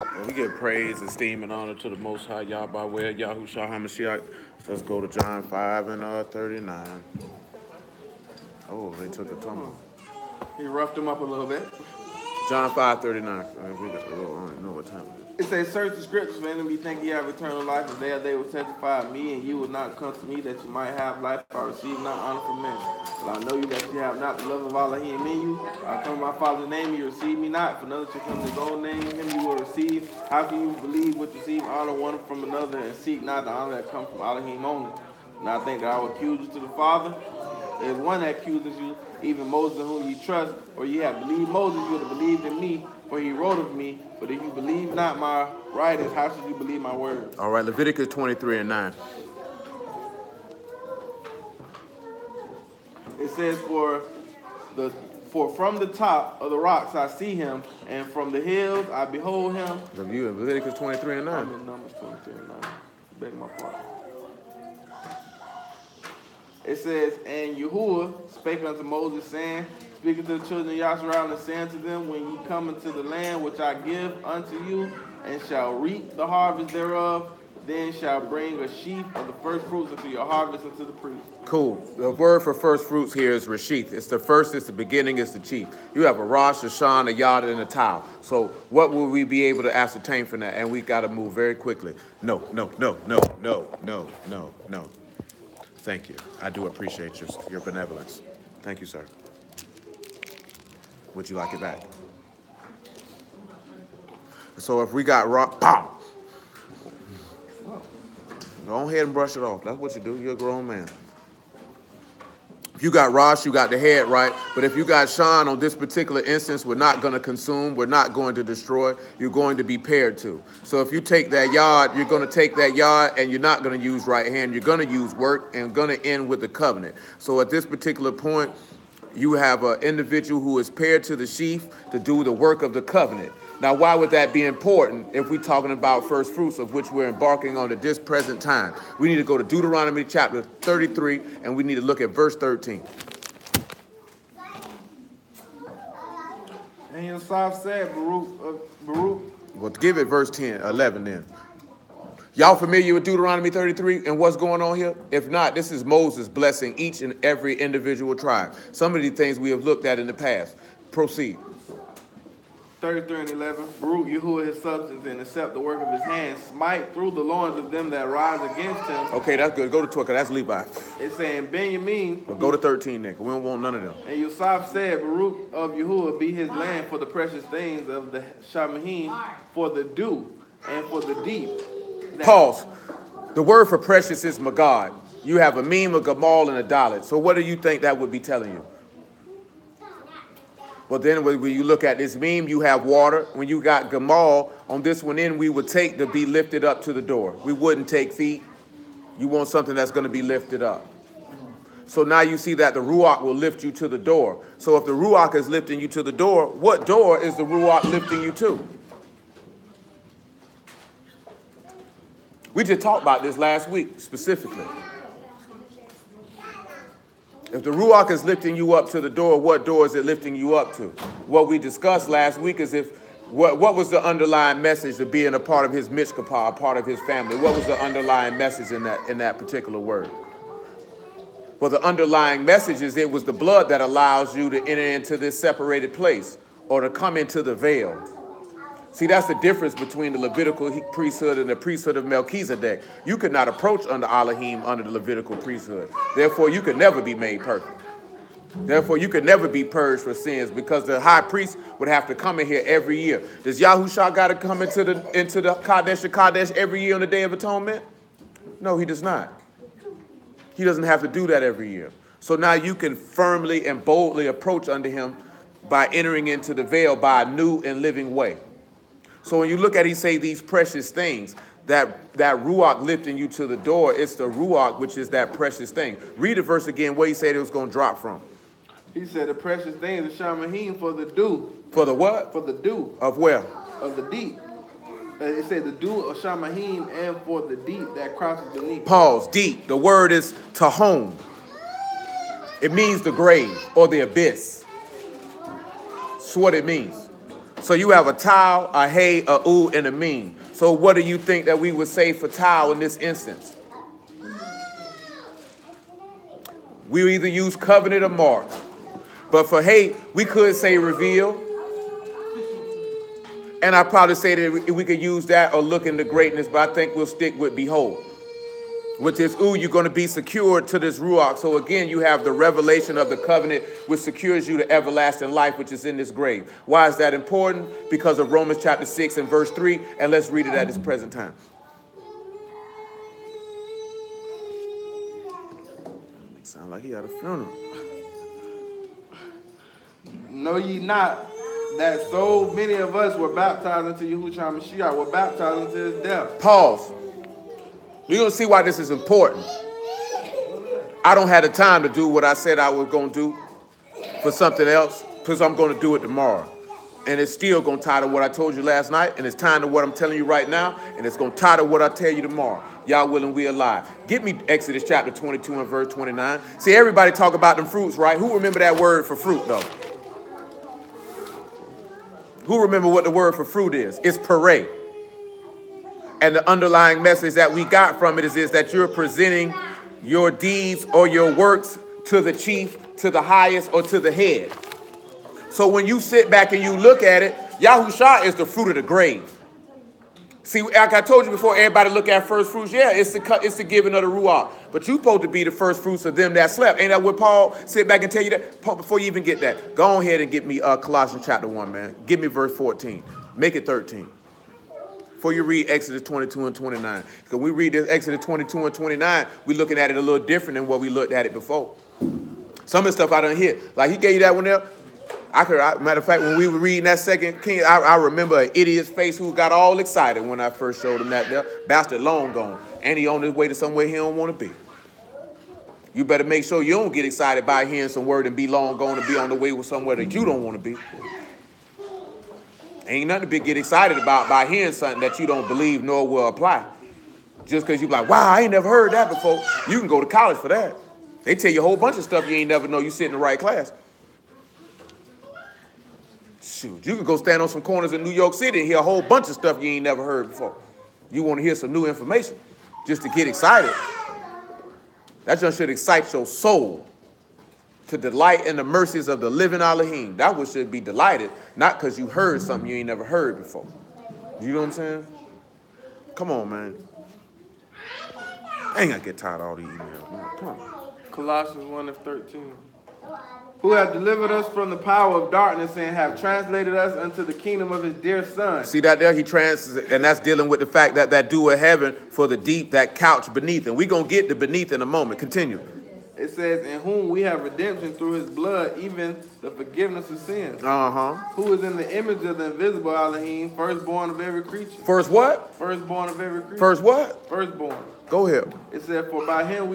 Well, we give praise, esteem, and honor to the Most High Yahweh, where Yahushua HaMashiach. Let's go to John 5 and 39. Oh, they took a tumble. He roughed him up a little bit. John 5:39. We got, I don't know what time it It says, search the scriptures, for enemy think ye have eternal life, and they will testify of me, and you will not come to me that you might have life. I receive not honor from men. But I know you that you have not the love of Allah in you. I come in my Father's name, and you receive me not. For another shall come in his own name, him you will receive. How can you believe what you receive honor one from another, and seek not the honor that comes from Elohim only? And I think that I will accuse you to the Father. There's one that accuses you, even Moses, in whom you trust, or ye have believed Moses, you would have believed in me, for he wrote of me. But if you believe not my writings, how should you believe my words? All right, Leviticus 23 and 9. It says, for from the top of the rocks I see him, and from the hills I behold him. You in Leviticus 23 and 9. I'm in Numbers 23 and 9. Beg my pardon. It says, and Yahuwah spake unto Moses, saying, speaking to the children of Yasharal, and saying to them, when ye come into the land which I give unto you, and shall reap the harvest thereof, then shall bring a sheaf of the first fruits into your harvest unto the priest. Cool. The word for first fruits here is rashith. It's the first, it's the beginning, it's the chief. You have a Rosh, a Shan, a Yad, and a Tau. So what will we be able to ascertain from that? And we got to move very quickly. No. Thank you. I do appreciate your benevolence. Thank you, sir. Would you like it back? So if we got rock, pow! Go ahead and brush it off. That's what you do. You're a grown man. If you got Rosh, you got the head right. But if you got Shan on this particular instance, we're not going to consume. We're not going to destroy. You're going to be paired to. So if you take that yard, you're going to take that yard and you're not going to use right hand. You're going to use work and going to end with the covenant. So at this particular point, you have an individual who is paired to the sheaf to do the work of the covenant. Now, why would that be important if we're talking about first fruits, of which we're embarking on at this present time? We need to go to Deuteronomy chapter 33, and we need to look at verse 13. And Yosef said, Baruch. Well, give it verse 10, 11 then. Y'all familiar with Deuteronomy 33 and what's going on here? If not, this is Moses blessing each and every individual tribe. Some of these things we have looked at in the past. Proceed. 33 and 11. Baruch Yahuwah his substance, and accept the work of his hands. Smite through the loins of them that rise against him. Okay, that's good. Go to 12, that's Levi. It's saying, Benjamin. But go to 13 then, 'cause we don't want none of them. And Yosef said, Baruch of Yahuwah be his land for the precious things of the Shamahim, for the dew, and for the deep. Pause. The word for precious is Magad. You have a meme, a Gamal, and a Dalit. So what do you think that would be telling you? Well, then when you look at this meme, you have water. When you got Gamal, on this one in, we would take to be lifted up to the door. We wouldn't take feet. You want something that's going to be lifted up. So now you see that the Ruach will lift you to the door. So if the Ruach is lifting you to the door, what door is the Ruach lifting you to? We just talked about this last week, specifically. If the Ruach is lifting you up to the door, what door is it lifting you up to? What we discussed last week is what was the underlying message of being a part of his Mishkapah, a part of his family? What was the underlying message in that particular word? Well, the underlying message is it was the blood that allows you to enter into this separated place or to come into the veil. See, that's the difference between the Levitical priesthood and the priesthood of Melchizedek. You could not approach under Elohim under the Levitical priesthood. Therefore, you could never be made perfect. Therefore, you could never be purged for sins because the high priest would have to come in here every year. Does Yahushua got to come into the Kadesh every year on the Day of Atonement? No, he does not. He doesn't have to do that every year. So now you can firmly and boldly approach unto him by entering into the veil by a new and living way. So when you look at, he say these precious things, that Ruach lifting you to the door, it's the Ruach, which is that precious thing. Read the verse again, where he said it was going to drop from. He said the precious things of Shamahim for the dew. For the what? For the dew. Of where? Of the deep. It said the dew of Shamahim and for the deep that crosses beneath. Pause. Deep. The word is tahom. It means the grave or the abyss. That's what it means. So you have a tau, a hey, a ooh, and a mean. So what do you think that we would say for tau in this instance? We either use covenant or mark. But for hey, we could say reveal. And I probably say that we could use that or look into greatness, but I think we'll stick with behold. With this ooh, you're going to be secured to this ruach. So again, you have the revelation of the covenant, which secures you to everlasting life, which is in this grave. Why is that important? Because of Romans chapter 6 and verse 3. And let's read it at this present time. Sound like he had a funeral. Know ye not that so many of us were baptized into Yahushua Mashiach, were baptized into his death? Pause. You're going to see why this is important. I don't have the time to do what I said I was going to do for something else, because I'm going to do it tomorrow. And it's still going to tie to what I told you last night, and it's tying to what I'm telling you right now, and it's going to tie to what I tell you tomorrow. Y'all willing, we alive. Get me Exodus chapter 22 and verse 29. See, everybody talk about them fruits, right? Who remember that word for fruit, though? Who remember what the word for fruit is? It's parade. And the underlying message that we got from it is that you're presenting your deeds or your works to the chief, to the highest, or to the head. So when you sit back and you look at it, Yahusha is the fruit of the grave. See, like I told you before, everybody look at first fruits. Yeah, it's the giving of the Ruach. But you're supposed to be the first fruits of them that slept. Ain't that what Paul sit back and tell you that? Paul, before you even get that, go ahead and get me Colossians chapter 1, man. Give me verse 14. Make it 13. Before you read Exodus 22 and 29. Because we read this Exodus 22 and 29, we're looking at it a little different than what we looked at it before. Some of the stuff I done hear. Like he gave you that one there. Matter of fact, when we were reading that second king, I remember an idiot's face who got all excited when I first showed him that there. Bastard long gone. And he on his way to somewhere he don't want to be. You better make sure you don't get excited by hearing some word and be long gone and be on the way with somewhere that you don't want to be. Ain't nothing to get excited about by hearing something that you don't believe nor will apply. Just because you're like, wow, I ain't never heard that before. You can go to college for that. They tell you a whole bunch of stuff you ain't never know you sit in the right class. Shoot, you can go stand on some corners in New York City and hear a whole bunch of stuff you ain't never heard before. You want to hear some new information just to get excited. That just should excite your soul to delight in the mercies of the living Elohim. That one should be delighted, not because you heard something you ain't never heard before. You know what I'm saying? Come on, man. I ain't gonna get tired of all these emails, man. Come on. Colossians 1 and 13. Who have delivered us from the power of darkness and have translated us unto the kingdom of his dear son. See that there? And that's dealing with the fact that that dew of heaven for the deep, that couch beneath. And we're going to get the beneath in a moment. Continue. It says, in whom we have redemption through his blood, even the forgiveness of sins. Who is in the image of the invisible Elohim, firstborn of every creature. First what? Firstborn of every creature. First what? Firstborn. Go ahead. It said, for by him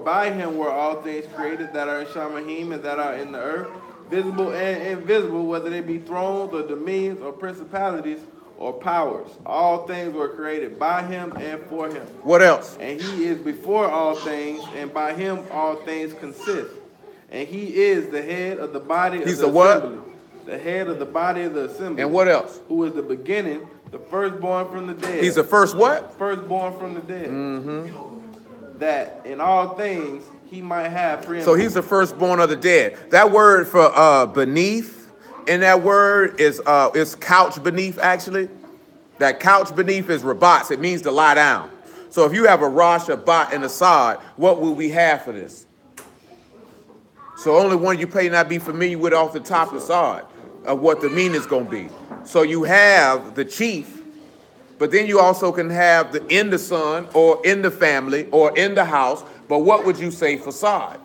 by him were all things created that are in Shamahim and that are in the earth, visible and invisible, whether they be thrones or dominions or principalities or powers. All things were created by him and for him. What else? And he is before all things, and by him all things consist. And he is the head of the body of the assembly. What? The head of the body of the assembly. And what else? Who is the beginning, the firstborn from the dead. He's the first what? Firstborn from the dead. Mm-hmm. That in all things he might have preeminence. So he's the firstborn of the dead. That word for beneath, in that word is couch beneath, actually. That couch beneath is rabatz. It means to lie down. So if you have a Rosh, a Bat, and a Sod, what will we have for this? So only one you may not be familiar with off the top of the Sod of what the meaning is going to be. So you have the chief, but then you also can have in the son or in the family or in the house. But what would you say for Sod?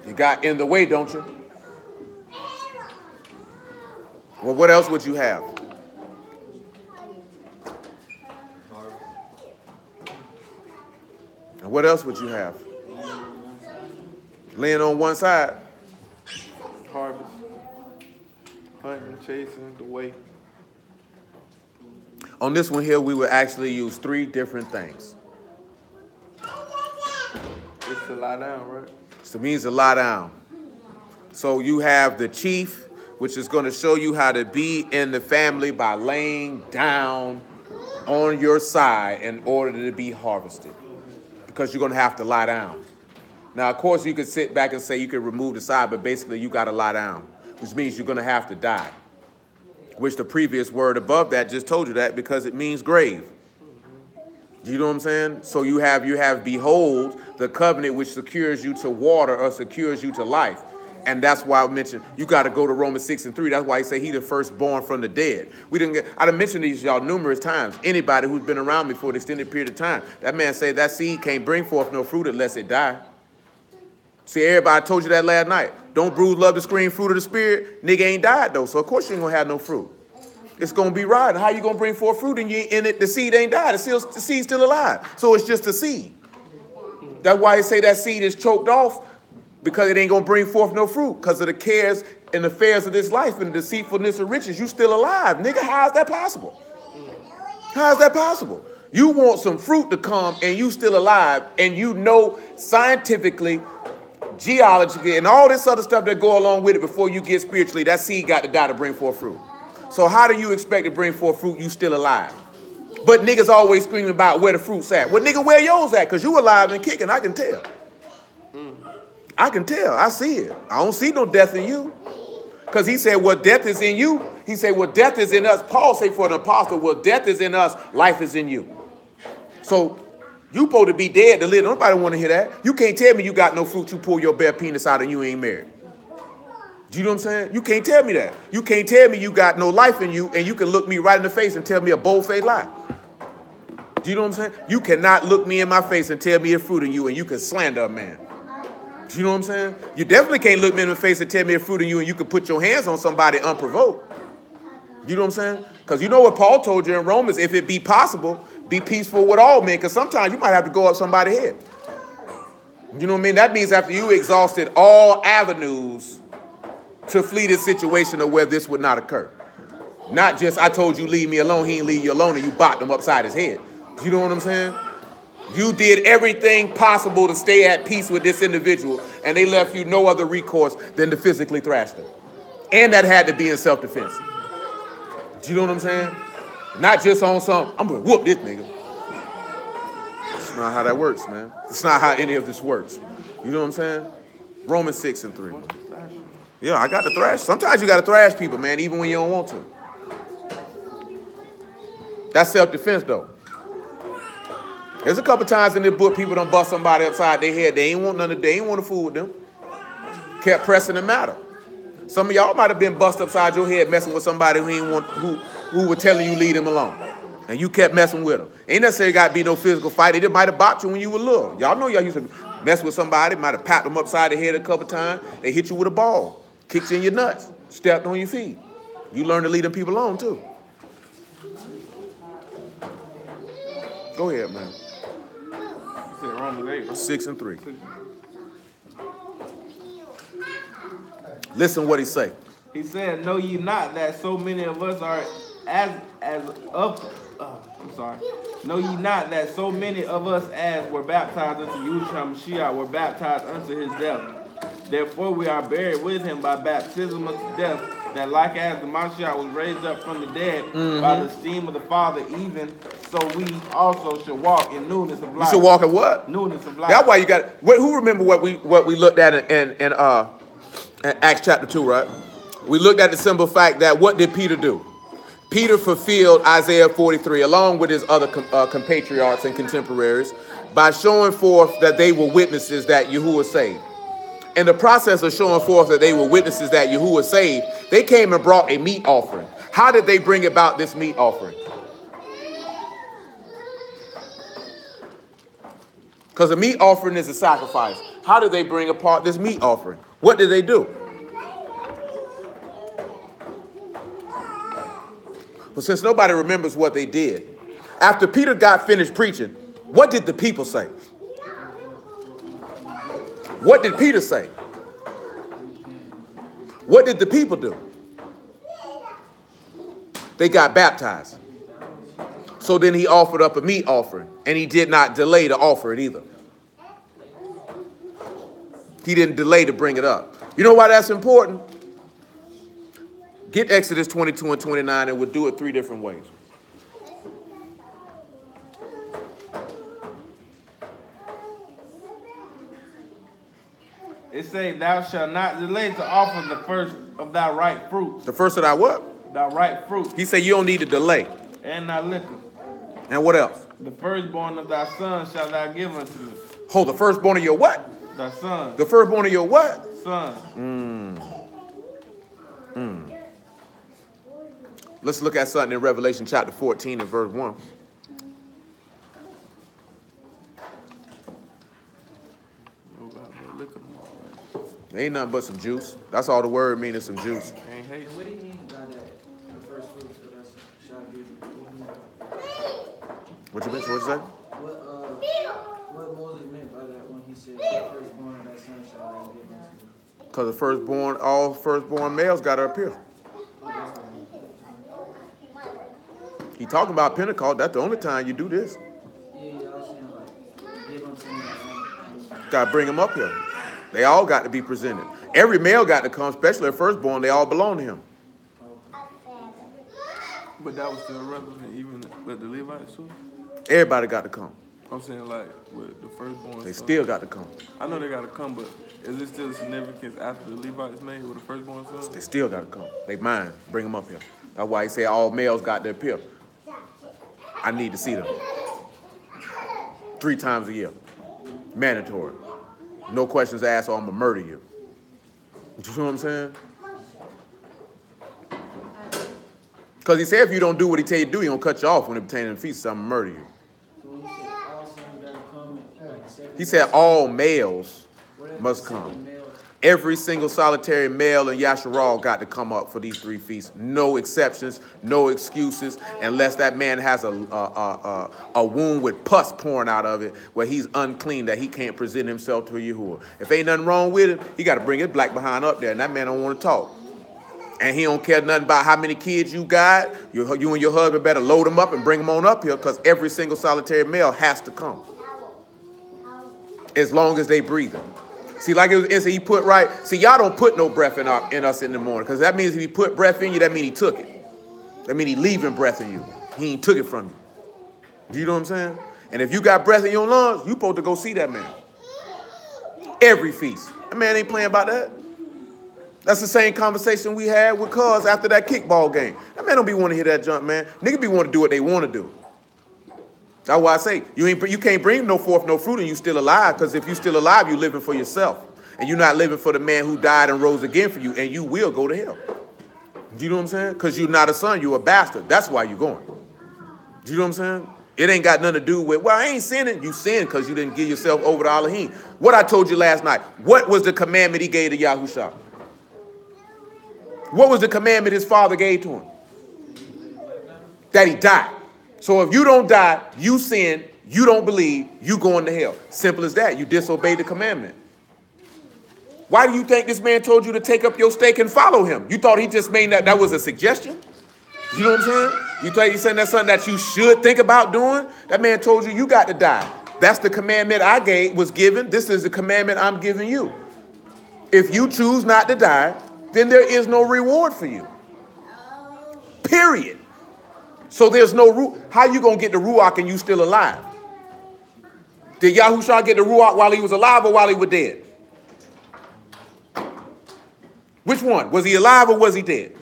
You got in the way, don't you? Well, what else would you have? And what else would you have? Laying on one side. Harvest. Hunting, chasing, the way. On this one here, we would actually use three different things. It's to lie down, right? So it means to lie down. So you have the chief, which is going to show you how to be in the family by laying down on your side in order to be harvested. Because you're going to have to lie down. Now, of course, you could sit back and say you could remove the side, but basically you got to lie down, which means you're going to have to die. Which the previous word above that just told you that because it means grave. You know what I'm saying? So you have behold the covenant which secures you to water or secures you to life. And that's why I mentioned you got to go to Romans 6:3. That's why he say he the firstborn from the dead. I done mentioned these y'all numerous times. Anybody who's been around me for an extended period of time, that man say that seed can't bring forth no fruit unless it die. See, everybody told you that last night. Don't bruise, love the scream, fruit of the spirit. Nigga ain't died though, so of course you ain't gonna have no fruit. It's gonna be rotten. How you gonna bring forth fruit and you in it? The seed ain't died. The seed's still alive. So it's just a seed. That's why they say that seed is choked off because it ain't gonna bring forth no fruit because of the cares and affairs of this life and the deceitfulness of riches. You still alive, nigga. How is that possible? How is that possible? You want some fruit to come and you still alive, and you know scientifically, geologically, and all this other stuff that go along with it before you get spiritually, that seed got to die to bring forth fruit. So how do you expect to bring forth fruit you still alive? But niggas always screaming about where the fruit's at. Well, nigga, where yours at? Because you alive and kicking, I can tell. I can tell. I see it. I don't see no death in you. Because he said, well, death is in you. He said, well, death is in us. Paul said for an apostle, well, death is in us, life is in you. So you supposed to be dead to live. Nobody want to hear that. You can't tell me you got no fruit, you pull your bare penis out and you ain't married. Do you know what I'm saying? You can't tell me that. You can't tell me you got no life in you and you can look me right in the face and tell me a bold-faced lie. Do you know what I'm saying? You cannot look me in my face and tell me a fruit in you and you can slander a man. Do you know what I'm saying? You definitely can't look me in the face and tell me a fruit in you and you can put your hands on somebody unprovoked. You know what I'm saying? Because you know what Paul told you in Romans, if it be possible, be peaceful with all men, because sometimes you might have to go up somebody's head. You know what I mean? That means after you exhausted all avenues to flee this situation of where this would not occur. Not just, I told you leave me alone, he ain't leave you alone, and you bopped him upside his head. You know what I'm saying? You did everything possible to stay at peace with this individual, and they left you no other recourse than to physically thrash them. And that had to be in self-defense. Do you know what I'm saying? Not just on some, I'm going to whoop this nigga. That's not how that works, man. It's not how any of this works. You know what I'm saying? Romans 6:3. Yeah, I got to thrash. Sometimes you got to thrash people, man, even when you don't want to. That's self-defense, though. There's a couple times in this book people done bust somebody upside their head. They ain't want none of, they ain't want to fool with them. Kept pressing the matter. Some of y'all might have been bust upside your head messing with somebody who were telling you leave them alone. And you kept messing with them. Ain't necessarily got to be no physical fight. They might have bopped you when you were little. Y'all know y'all used to mess with somebody, might have papped them upside the head a couple times. They hit you with a ball, kicked you in your nuts, stepped on your feet. You learn to leave them people alone too. Go ahead, man. 6:3. Listen what he say. He said, know ye not that so many of us are know ye not that so many of us as were baptized unto Yahushua Mashiach were baptized unto his death. Therefore we are buried with him by baptism unto death, that like as the Mashiach was raised up from the dead by the esteem of the Father, even so we also should walk in newness of life. You should walk in what? Newness of life. That's why you got. Who remember what we looked at in Acts chapter 2, right? We looked at the simple fact that what did Peter do? Peter fulfilled Isaiah 43 along with his other compatriots and contemporaries by showing forth that they were witnesses that Yahuwah saved. In the process of showing forth that they were witnesses that Yahuwah saved, they came and brought a meat offering. How did they bring about this meat offering? Because a meat offering is a sacrifice. How did they bring apart this meat offering? What did they do? But since nobody remembers what they did, after Peter got finished preaching, what did the people say? What did Peter say? What did the people do? They got baptized. So then he offered up a meat offering, and he did not delay to offer it either. He didn't delay to bring it up. You know why that's important? Get Exodus 22 and 29, and we'll do it 3 different ways. It says, thou shalt not delay to offer the first of thy ripe fruits. The first of thy what? Thy ripe fruit. He said you don't need to delay. And thy liquor. And what else? The firstborn of thy son shalt thou give unto me. Hold, the firstborn of your what? Thy son. The firstborn of your what? Son. Let's look at something in Revelation chapter 14 and verse 1. Ain't nothing but some juice. That's all the word means, is some juice. Ain't hate. What do you mean by that? The first fruits of that shall be. What you say? What Moses meant by that when he said the firstborn of that son shall thou give unto me? Because the firstborn, all firstborn males got to appear. He talking about Pentecost. That's the only time you do this. Yeah, I was saying like give unto me. Got to bring them up here. They all got to be presented. Every male got to come, especially a firstborn. They all belong to him. But that was still relevant even with the Levites too? Everybody got to come. I'm saying like with the firstborn. They son. still got to come. I know they got to come, but is it still significance after the Levites made with the firstborn son? They still got to come. They mine. Bring them up here. That's why he said all males got to appear. I need to see them. 3 times a year. Mandatory. No questions asked or I'm going to murder you. You know what I'm saying? Because he said if you don't do what he tell you to do, he going to cut you off when it pertains to the feast, so I'm going to murder you. So when he said all sons gotta come, like He said all males must come. Every single solitary male in Yasharal got to come up for these 3 feasts. No exceptions, no excuses, unless that man has a wound with pus pouring out of it where he's unclean, that he can't present himself to Yahuwah. If ain't nothing wrong with him, he got to bring his black behind up there, and that man don't want to talk. And he don't care nothing about how many kids you got. You and your husband better load them up and bring them on up here, because every single solitary male has to come. As long as they breathing. See, like he put right. See, y'all don't put no breath in us in the morning, because that means if he put breath in you, that means he took it. That means he leaving breath in you. He ain't took it from you. You know what I'm saying? And if you got breath in your lungs, you supposed to go see that man. Every feast. That man ain't playing about that. That's the same conversation we had with Cuz after that kickball game. That man don't be want to hear that junk, man. Nigga be want to do what they want to do. That's why I say you can't bring no forth no fruit and you still alive, because if you still alive, you living for yourself. And you're not living for the man who died and rose again for you, and you will go to hell. Do you know what I'm saying? Because you're not a son, you're a bastard. That's why you're going. Do you know what I'm saying? It ain't got nothing to do with, well, I ain't sinning. You sinned because you didn't give yourself over to Elohim. What I told you last night, what was the commandment he gave to Yahusha? What was the commandment his father gave to him? That he died. So if you don't die, you sin, you don't believe, you going to hell. Simple as that. You disobeyed the commandment. Why do you think this man told you to take up your stake and follow him? You thought he just made that was a suggestion? You know what I'm saying? You thought he said that's something that you should think about doing? That man told you got to die. That's the commandment I was given. This is the commandment I'm giving you. If you choose not to die, then there is no reward for you. Period. So there's no how you gonna get the Ruach and you still alive? Did Yahushua get the Ruach while he was alive or while he was dead? Which one? Was he alive or was he dead?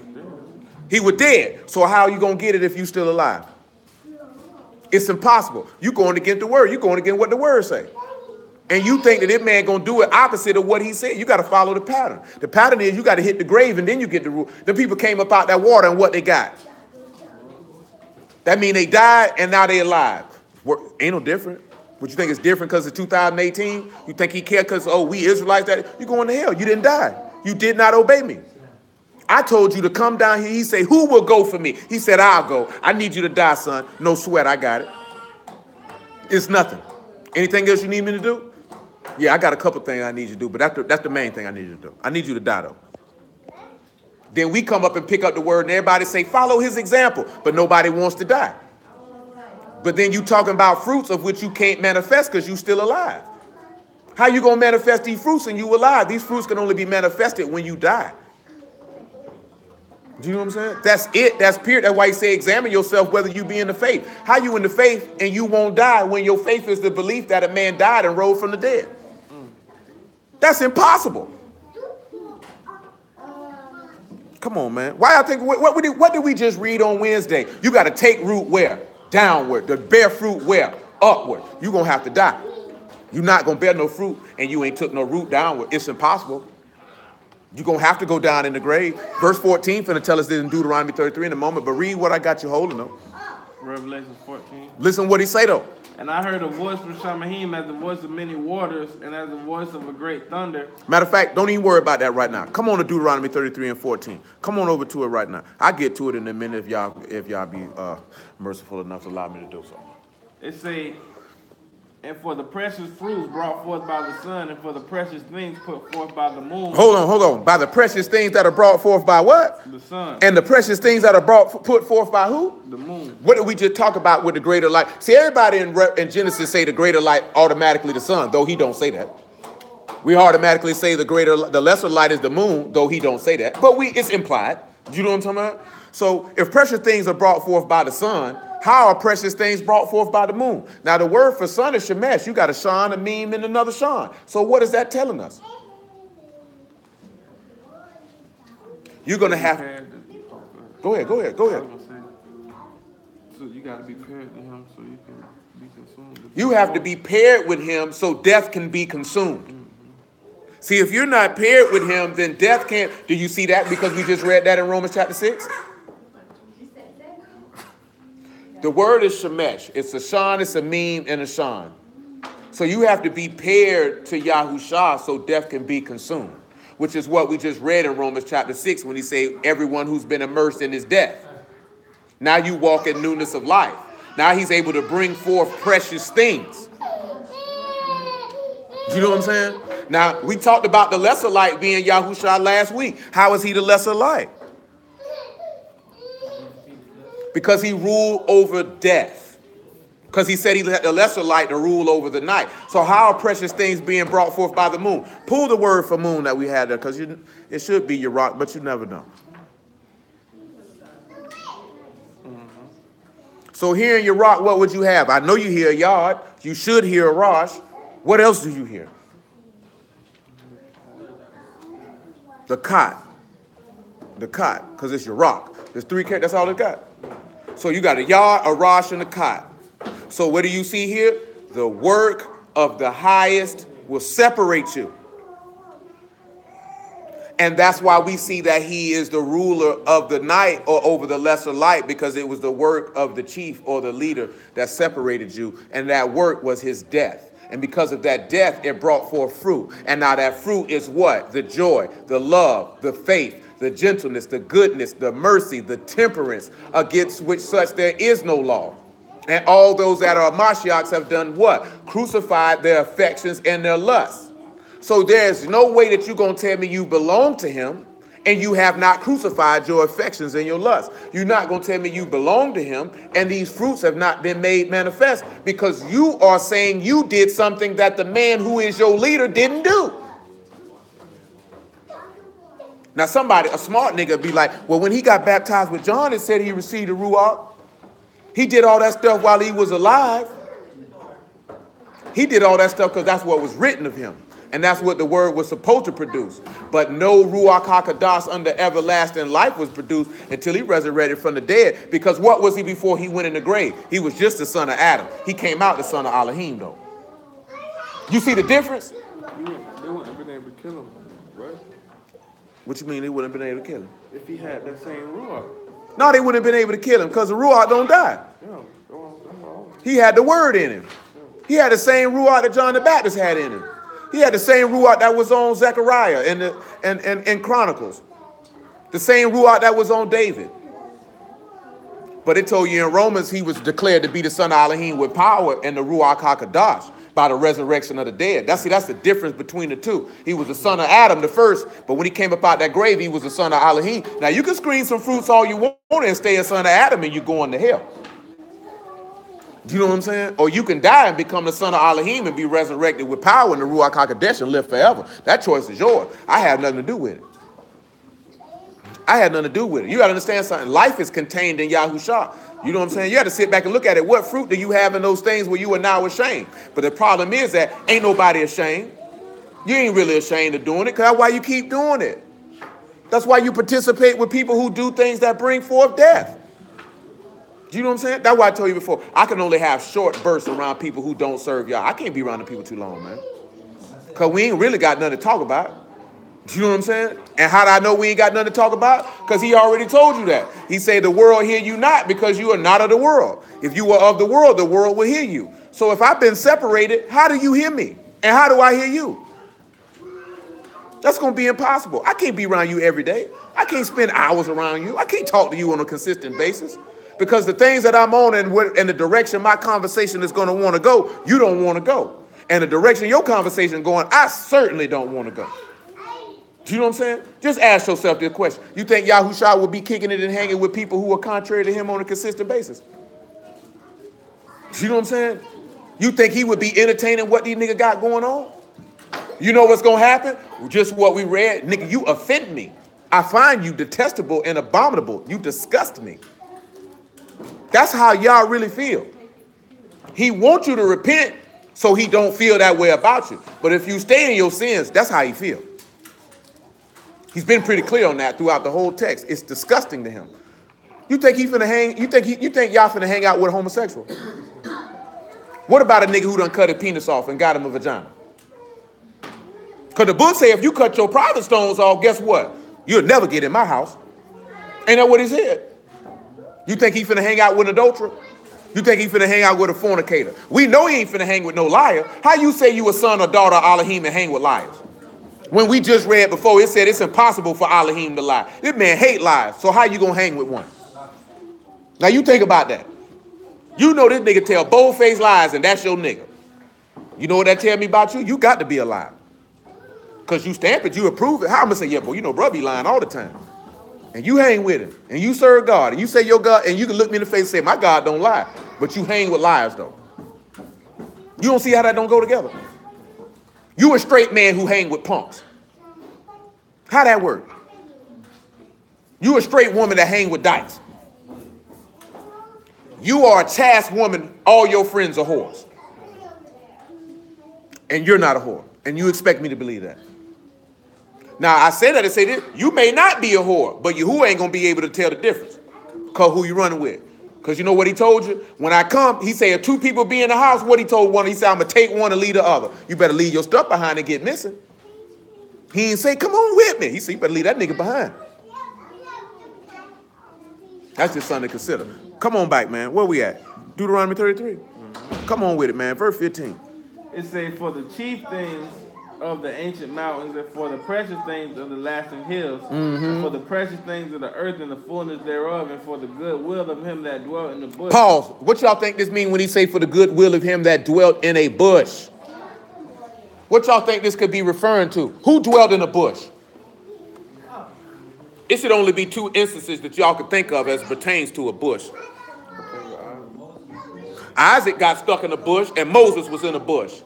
He was dead. So how are you gonna get it if you still alive? It's impossible. You going against the word. You going against what the word say. And you think that man gonna do it opposite of what he said. You got to follow the pattern. The pattern is you got to hit the grave and then you get the Ruach. The people came up out that water and what they got. That means they died and now they alive. Ain't no different. But you think it's different because it's 2018? You think he cared because, we Israelites, that you going to hell. You didn't die. You did not obey me. I told you to come down here. He said, who will go for me? He said, I'll go. I need you to die, son. No sweat. I got it. It's nothing. Anything else you need me to do? Yeah, I got a couple things I need you to do, but that's the main thing I need you to do. I need you to die, though. Then we come up and pick up the word and everybody say, follow his example. But nobody wants to die. But then you talking about fruits of which you can't manifest because you still alive. How you going to manifest these fruits and you alive? These fruits can only be manifested when you die. Do you know what I'm saying? That's it. That's period. That's why he say examine yourself whether you be in the faith. How you in the faith and you won't die when your faith is the belief that a man died and rose from the dead? That's impossible. Come on, man. Why I think what did we just read on Wednesday? You got to take root where? Downward. The bear fruit where? Upward. You're going to have to die. You're not going to bear no fruit and you ain't took no root downward. It's impossible. You're going to have to go down in the grave. Verse 14 finna tell us this in Deuteronomy 33 in a moment, but read what I got you holding up. Revelation 14. Listen what he say though. And I heard a voice from Shamahim as the voice of many waters and as the voice of a great thunder. Matter of fact, don't even worry about that right now. Come on to Deuteronomy 33 and 14. Come on over to it right now. I'll get to it in a minute if y'all be merciful enough to allow me to do so. It say, and for the precious fruits brought forth by the sun, and for the precious things put forth by the moon. Hold on. By the precious things that are brought forth by what? The sun. And the precious things that are put forth by who? The moon. What did we just talk about with the greater light? See, everybody in Genesis say the greater light automatically the sun, though he don't say that. We automatically say the lesser light is the moon, though he don't say that. But it's implied. You know what I'm talking about? So if precious things are brought forth by the sun, how are precious things brought forth by the moon? Now, the word for sun is shemesh. You got a shan, a meme, and another shan. So what is that telling us? You're going to have... Go ahead. So you got to be paired to him so you can be consumed. You have to be paired with him so death can be consumed. See, if you're not paired with him, then death can't... Do you see that? Because we just read that in Romans chapter 6. The word is shemesh. It's a shan, it's a meme, and a shan. So you have to be paired to Yahushua so death can be consumed, which is what we just read in Romans chapter 6 when he say everyone who's been immersed in his death. Now you walk in newness of life. Now he's able to bring forth precious things. You know what I'm saying? Now, we talked about the lesser light being Yahushua last week. How is he the lesser light? Because he ruled over death. Because he said he let the lesser light to rule over the night. So how are precious things being brought forth by the moon? Pull the word for moon that we had there, because it should be your rock, but you never know. So here in your rock, what would you have? I know you hear a yard. You should hear a rosh. What else do you hear? The cot. The cot, because it's your rock. There's three characters, that's all it got. So you got a yard, a rosh, and a cot. So what do you see here? The work of the highest will separate you. And that's why we see that he is the ruler of the night or over the lesser light, because it was the work of the chief or the leader that separated you. And that work was his death. And because of that death, it brought forth fruit. And now that fruit is what? The joy, the love, the faith, the gentleness, the goodness, the mercy, the temperance, against which such there is no law. And all those that are Mashiachs have done what? Crucified their affections and their lusts. So there's no way that you're going to tell me you belong to him and you have not crucified your affections and your lusts. You're not going to tell me you belong to him and these fruits have not been made manifest, because you are saying you did something that the man who is your leader didn't do. Now somebody, a smart nigga, be like, well, when he got baptized with John, it said he received the Ruach. He did all that stuff while he was alive. He did all that stuff because that's what was written of him. And that's what the word was supposed to produce. But no Ruach HaKodesh under everlasting life was produced until he resurrected from the dead. Because what was he before he went in the grave? He was just the son of Adam. He came out the son of Elohim, though. You see the difference? They wouldn't have been able to kill him, right? What you mean they wouldn't have been able to kill him? If he had that same Ruach. No, they wouldn't have been able to kill him because the Ruach don't die. Yeah, He had the word in him. He had the same Ruach that John the Baptist had in him. He had the same Ruach that was on Zechariah and Chronicles. The same Ruach that was on David. But it told you in Romans he was declared to be the son of Elohim with power and the Ruach HaKodesh by the resurrection of the dead. That's the difference between the two. He was the son of Adam, the first, but when he came up out that grave, he was the son of Elohim. Now you can screen some fruits all you want and stay a son of Adam and you're going to hell. Do you know what I'm saying? Or you can die and become the son of Elohim and be resurrected with power in the Ruach HaKodesh and live forever. That choice is yours. I have nothing to do with it. I had nothing to do with it. You got to understand something. Life is contained in Yahushua. You know what I'm saying? You got to sit back and look at it. What fruit do you have in those things where you are now ashamed? But the problem is that ain't nobody ashamed. You ain't really ashamed of doing it, because that's why you keep doing it. That's why you participate with people who do things that bring forth death. Do you know what I'm saying? That's why I told you before. I can only have short bursts around people who don't serve y'all. I can't be around the people too long, man. Because we ain't really got nothing to talk about. Do you know what I'm saying? And how do I know we ain't got nothing to talk about? Because he already told you that. He said the world hear you not because you are not of the world. If you were of the world will hear you. So if I've been separated, how do you hear me? And how do I hear you? That's going to be impossible. I can't be around you every day. I can't spend hours around you. I can't talk to you on a consistent basis. Because the things that I'm on and the direction my conversation is going to want to go, you don't want to go. And the direction your conversation going, I certainly don't want to go. Do you know what I'm saying? Just ask yourself this question. You think Yahushua will be kicking it and hanging with people who are contrary to him on a consistent basis? Do you know what I'm saying? You think he would be entertaining what these niggas got going on? You know what's going to happen? Just what we read. Nigga, you offend me. I find you detestable and abominable. You disgust me. That's how y'all really feel. He wants you to repent so he don't feel that way about you. But if you stay in your sins, that's how he feels. He's been pretty clear on that throughout the whole text. It's disgusting to him. You think he finna hang? You think y'all finna hang out with a homosexual? What about a nigga who done cut his penis off and got him a vagina? Because the book say if you cut your private stones off, guess what? You'll never get in my house. Ain't that what he said? You think he finna hang out with an adulterer? You think he finna hang out with a fornicator? We know he ain't finna hang with no liar. How you say you a son or daughter of Elohim and hang with liars? When we just read before, it said it's impossible for Elohim to lie. This man hate lies, so how you gonna hang with one? Now you think about that. You know this nigga tell bold-faced lies, and that's your nigga. You know what that tell me about you? You got to be a liar. Because you stamp it, you approve it. How I'm gonna say, yeah, boy, you know bro be lying all the time. And you hang with him, and you serve God, and you say your God, and you can look me in the face and say, my God don't lie. But you hang with liars, though. You don't see how that don't go together? You a straight man who hang with punks. How that work? You a straight woman that hang with dykes. You are a chaste woman, all your friends are whores. And you're not a whore. And you expect me to believe that. Now, I say that to say this. You may not be a whore, but Yahuwah ain't going to be able to tell the difference. Because who you running with. Because you know what he told you? When I come, he said, if two people be in the house, what he told one? He said, I'm going to take one and leave the other. You better leave your stuff behind and get missing. He didn't say, come on with me. He said, you better leave that nigga behind. That's just something to consider. Come on back, man. Where we at? Deuteronomy 33. Mm-hmm. Come on with it, man. Verse 15. It says, for the chief things of the ancient mountains, and for the precious things of the lasting hills, and for the precious things of the earth and the fullness thereof, and for the good will of him that dwelt in the bush. Pause. What y'all think this mean when he say for the good will of him that dwelt in a bush? What y'all think this could be referring to? Who dwelt in a bush? It should only be two instances that y'all could think of as pertains to a bush. Isaac got stuck in a bush and Moses was in a bush.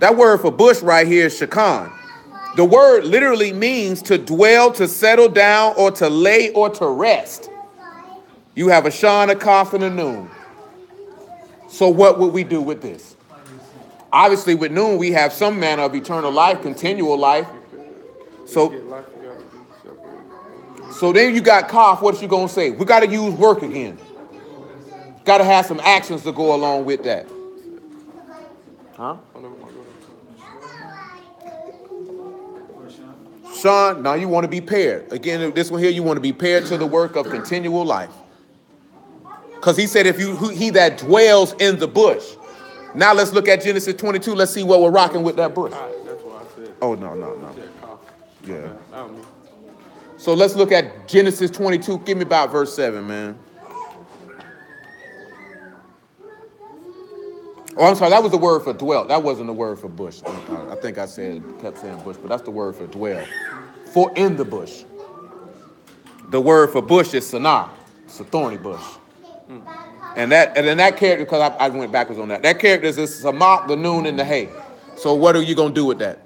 That word for bush right here is shakan. The word literally means to dwell, to settle down, or to lay, or to rest. You have a shan, a kaf, and a noon. So what would we do with this? Obviously with noon we have some manner of eternal life, continual life. So then you got kaf, what you gonna say? We gotta use work again. Gotta have some actions to go along with that. Huh? Sean, now you want to be paired. Again, this one here, you want to be paired to the work of continual life. Because he said, he that dwells in the bush. Now let's look at Genesis 22. Let's see what we're rocking with that bush. That's what I said. Oh, no. Yeah. So let's look at Genesis 22. Give me about verse 7, man. Oh, I'm sorry. That was the word for dwell. That wasn't the word for bush. I think I kept saying bush, but that's the word for dwell. For in the bush. The word for bush is sanah. It's a thorny bush. And then that character, because I went backwards on that. That character is the Samach, the Nun, and the Hay. So what are you going to do with that?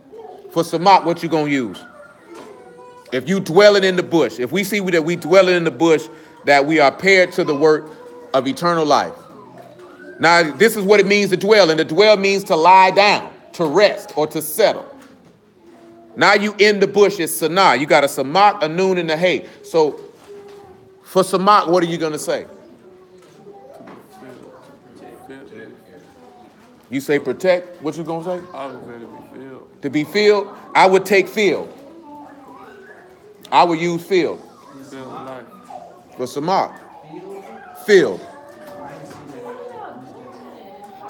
For Samach, what you going to use? If you dwelling in the bush, if we see that we dwelling in the bush, that we are paired to the work of eternal life. Now, this is what it means to dwell. And to dwell means to lie down, to rest, or to settle. Now you in the bush, it's Sanah. You got a Samach, a Nun, and a Hay. So for Samach, what are you going to say? You say protect. What you going to say? I would say to be filled. To be filled, I would take filled. I would use filled. Filled with life. For Samach, filled.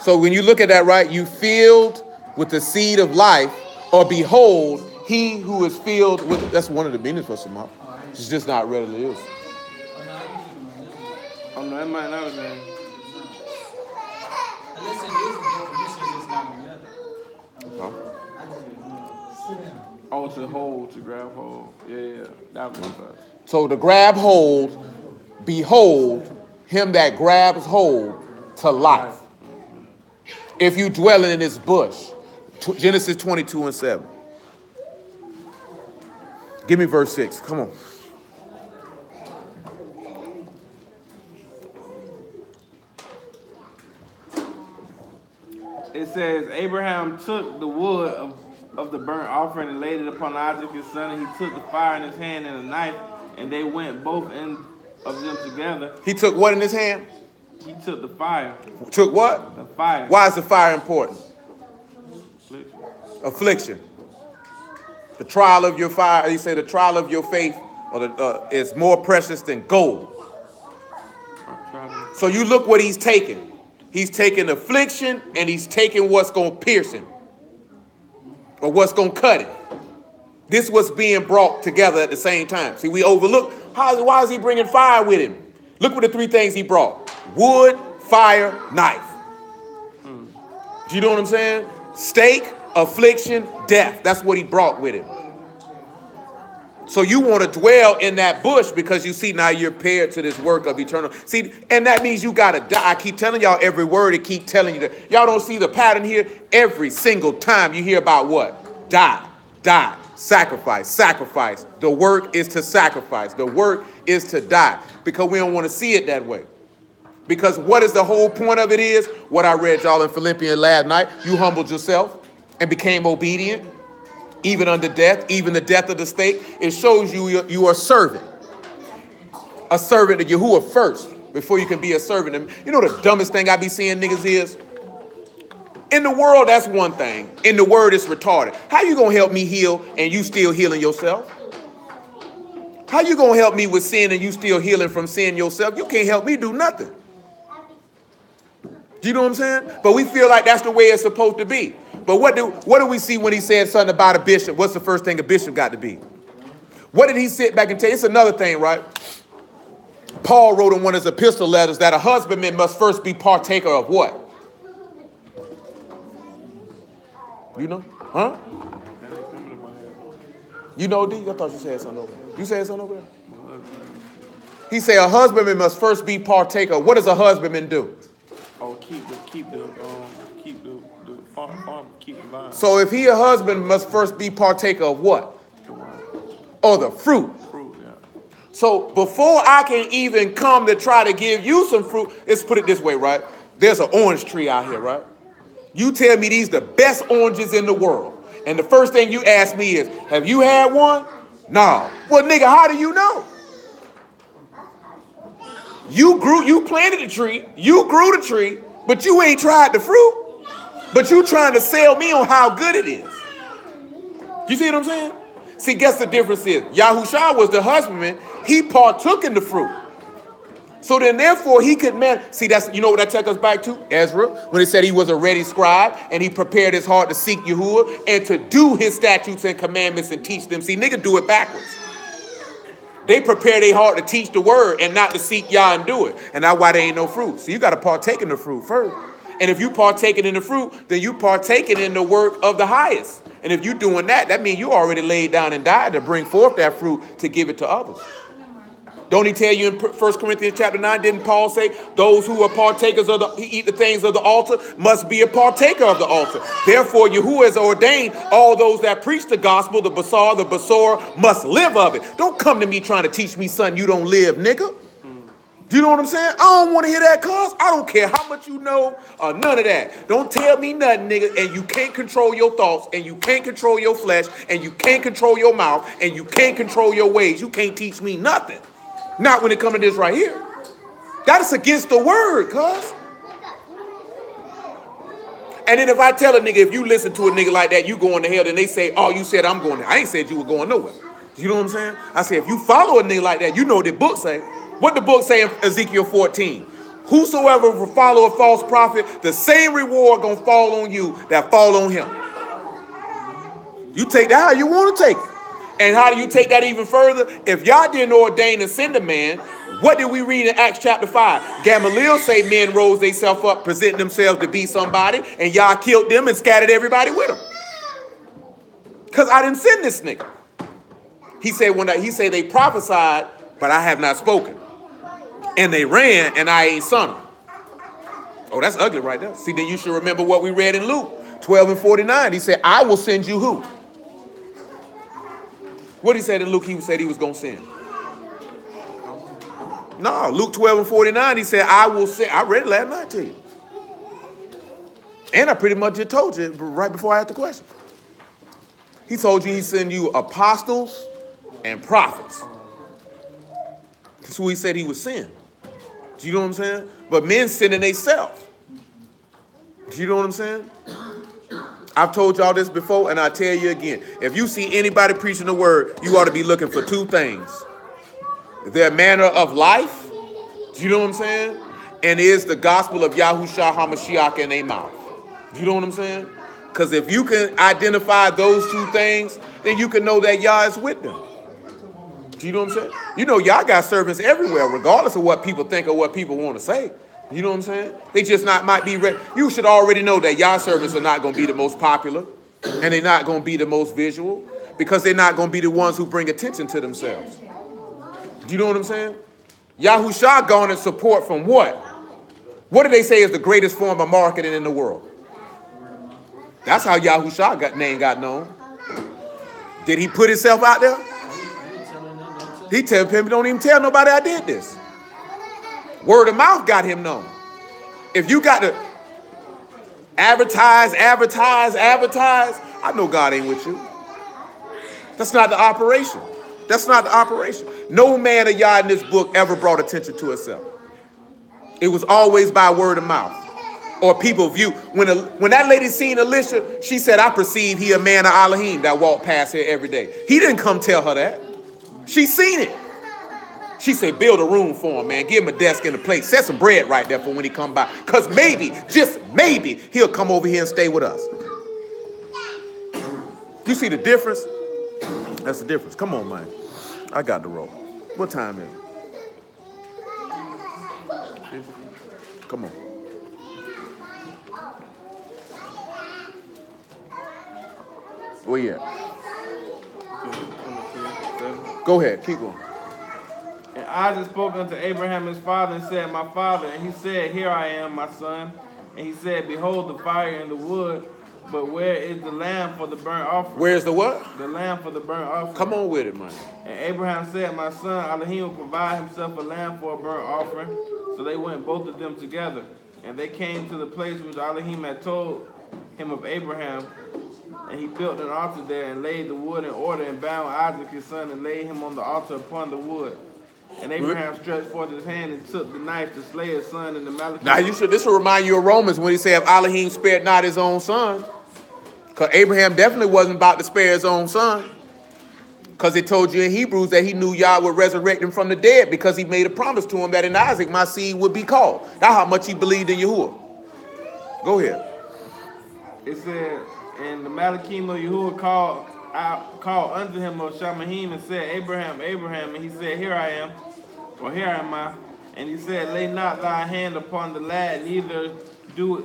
So when you look at that, right, you filled with the seed of life, or behold, he who is filled with, that's one of the meanings for Samach. It's just not readily used. Oh no, that might not have been. Unless it is a definition, it's not another. Huh? Oh, to hold, to grab hold. Yeah, that makes sense. So to grab hold, behold, him that grabs hold to life. If you dwelling in this bush, Genesis 22:7. Give me verse 6. Come on. It says, Abraham took the wood of the burnt offering and laid it upon Isaac his son, and he took the fire in his hand and a knife, and they went both ends of them together. He took what in his hand? He took the fire. Took what? The fire. Why is the fire important? Affliction. Affliction. The trial of your fire, you say the trial of your faith is more precious than gold. So you look what he's taking. He's taking affliction and he's taking what's going to pierce him. Or what's going to cut him. This was being brought together at the same time. See, we overlook, why is he bringing fire with him? Look what the three things he brought. Wood, fire, knife. Do you know what I'm saying? Stake, affliction, death. That's what he brought with him. So you want to dwell in that bush because you see now you're paired to this work of eternal. See, and that means you got to die. I keep telling y'all every word. I keep telling you that. Y'all don't see the pattern here? Every single time you hear about what? Die, die, sacrifice, sacrifice. The work is to sacrifice. The work is to die because we don't want to see it that way. Because what is the whole point of it is, what I read y'all in Philippians last night, you humbled yourself and became obedient, even unto death, even the death of the stake. It shows you are a servant to Yahuwah first, before you can be a servant. You know the dumbest thing I be seeing niggas is, in the world, that's one thing. In the word, it's retarded. How you gonna help me heal and you still healing yourself? How you gonna help me with sin and you still healing from sin yourself? You can't help me do nothing. Do you know what I'm saying? But we feel like that's the way it's supposed to be. But what do we see when he said something about a bishop? What's the first thing a bishop got to be? What did he sit back and tell you? It's another thing, right? Paul wrote in one of his epistle letters that a husbandman must first be partaker of what? You know? Huh? You know, D? I thought you said something over there. You said something over there? He said a husbandman must first be partaker. What does a husbandman do? Oh, keep the farm, keep the vine. So if he a husband must first be partaker of what? Or the fruit. Fruit, yeah. So before I can even come to try to give you some fruit, let's put it this way, right? There's an orange tree out here, right? You tell me these the best oranges in the world. And the first thing you ask me is, have you had one? No. Well, nigga, how do you know? You planted the tree, you grew the tree, but you ain't tried the fruit. But you trying to sell me on how good it is. You see what I'm saying? See, guess the difference is, Yahushua was the husbandman, he partook in the fruit. So then therefore he could see, that's, you know what that takes us back to? Ezra, when he said he was a ready scribe and he prepared his heart to seek Yahuwah and to do his statutes and commandments and teach them. See, niggas do it backwards. They prepare their heart to teach the word and not to seek Yah and do it. And that's why there ain't no fruit. So you got to partake in the fruit first. And if you partaking in the fruit, then you partaking in the work of the highest. And if you doing that, that means you already laid down and died to bring forth that fruit to give it to others. Don't he tell you in 1 Corinthians chapter 9, didn't Paul say, those who are partakers of eat the things of the altar must be a partaker of the altar. Therefore, Yahuwah has ordained all those that preach the gospel, the basor, must live of it. Don't come to me trying to teach me something you don't live, nigga. Do you know what I'm saying? I don't want to hear that, cuz. I don't care how much you know or none of that. Don't tell me nothing, nigga. And you can't control your thoughts, and you can't control your flesh, and you can't control your mouth, and you can't control your ways. You can't teach me nothing. Not when it comes to this right here. That is against the word, cuz. And then if I tell a nigga, if you listen to a nigga like that, you going to hell, then they say, oh, you said I'm going there. I ain't said you were going nowhere. You know what I'm saying? I said, if you follow a nigga like that, you know what the book say. What the book say in Ezekiel 14? Whosoever will follow a false prophet, the same reward gonna fall on you that fall on him. You take that how you want to take it. And how do you take that even further? If y'all didn't ordain and send a man, what did we read in Acts chapter 5? Gamaliel say men rose themselves up, presenting themselves to be somebody, and y'all killed them and scattered everybody with them. Because I didn't send this nigga. He said they prophesied, but I have not spoken. And they ran, and I ain't son them. Oh, that's ugly right there. See, then you should remember what we read in Luke 12 and 49. He said, I will send you who? What he said in Luke, he said he was going to send. No, Luke 12 and 49, he said, I will send. I read it last night to you. And I pretty much just told you right before I asked the question. He told you he send you apostles and prophets. That's who he said he would send. Do you know what I'm saying? But men sending themselves. Do you know what I'm saying? I've told y'all this before, and I tell you again. If you see anybody preaching the word, you ought to be looking for two things. Their manner of life, do you know what I'm saying? And is the gospel of Yahushua HaMashiach in their mouth. Do you know what I'm saying? Because if you can identify those two things, then you can know that Yah is with them. Do you know what I'm saying? You know, y'all got servants everywhere, regardless of what people think or what people want to say. You know what I'm saying? They just might be ready. You should already know that y'all servants are not going to be the most popular, and they're not going to be the most visual, because they're not going to be the ones who bring attention to themselves. Do you know what I'm saying? Yahushua garnered support from what? What do they say is the greatest form of marketing in the world? That's how Yahushua name got known. Did he put himself out there? He tell people, don't even tell nobody I did this. Word of mouth got him known. If you got to advertise, I know God ain't with you. That's not the operation. That's not the operation. No man of Yah in this book ever brought attention to himself. It was always by word of mouth. Or people view. When that lady seen Elisha, she said, I perceive he a man of Elohim that walked past here every day. He didn't come tell her that. She seen it. She said, build a room for him, man. Give him a desk and a plate. Set some bread right there for when he come by. Because maybe, just maybe, he'll come over here and stay with us. You see the difference? That's the difference. Come on, man. I got the roll. What time is it? Come on. Where you at? Go ahead. Keep going. And Isaac spoke unto Abraham his father and said, my father. And he said, here I am, my son. And he said, behold the fire and the wood, but where is the lamb for the burnt offering? Where's the what? The lamb for the burnt offering. Come on with it, man. And Abraham said, my son, Elohim will provide himself a lamb for a burnt offering. So they went both of them together. And they came to the place which Elohim had told him of Abraham. And he built an altar there and laid the wood in order and bound Isaac his son and laid him on the altar upon the wood. And Abraham stretched forth his hand and took the knife to slay his son in the Malachite. Now this will remind you of Romans when he said, if Elohim spared not his own son. Because Abraham definitely wasn't about to spare his own son. Because it told you in Hebrews that he knew Yah would resurrect him from the dead because he made a promise to him that in Isaac my seed would be called. That's how much he believed in Yahuwah. Go ahead. It said, and the Malachim of Yahuwah called unto him of Shamahim and said, Abraham, Abraham. And he said, here I am, or here am I. And he said, lay not thy hand upon the lad, neither do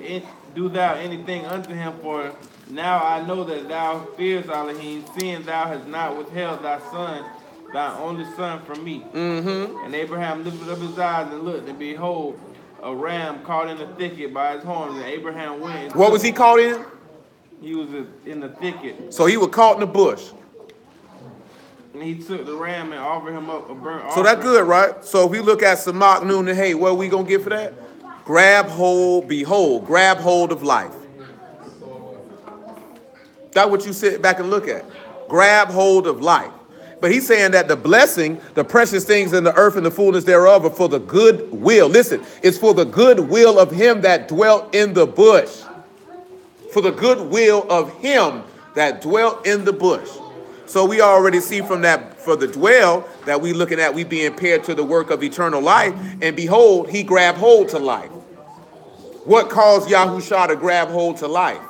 thou anything unto him, for now I know that thou fearest Elohim, seeing thou hast not withheld thy son, thy only son from me. And Abraham lifted up his eyes and looked, and behold, a ram caught in the thicket by his horns. And Abraham went. And What was he caught in? He was in the thicket. So he was caught in the bush. And he took the ram and offered him up a burnt offering. So that's good, right? So if we look at Samach, Noon, and Hay, what are we going to get for that? Grab hold, behold, grab hold of life. That's what you sit back and look at. Grab hold of life. But he's saying that the blessing, the precious things in the earth and the fullness thereof are for the good will. Listen, it's for the good will of him that dwelt in the bush. For the good will of him that dwelt in the bush. So we already see from that, for the dwell, that we looking at, we being paired to the work of eternal life. And behold, he grabbed hold to life. What caused Yahushua to grab hold to life?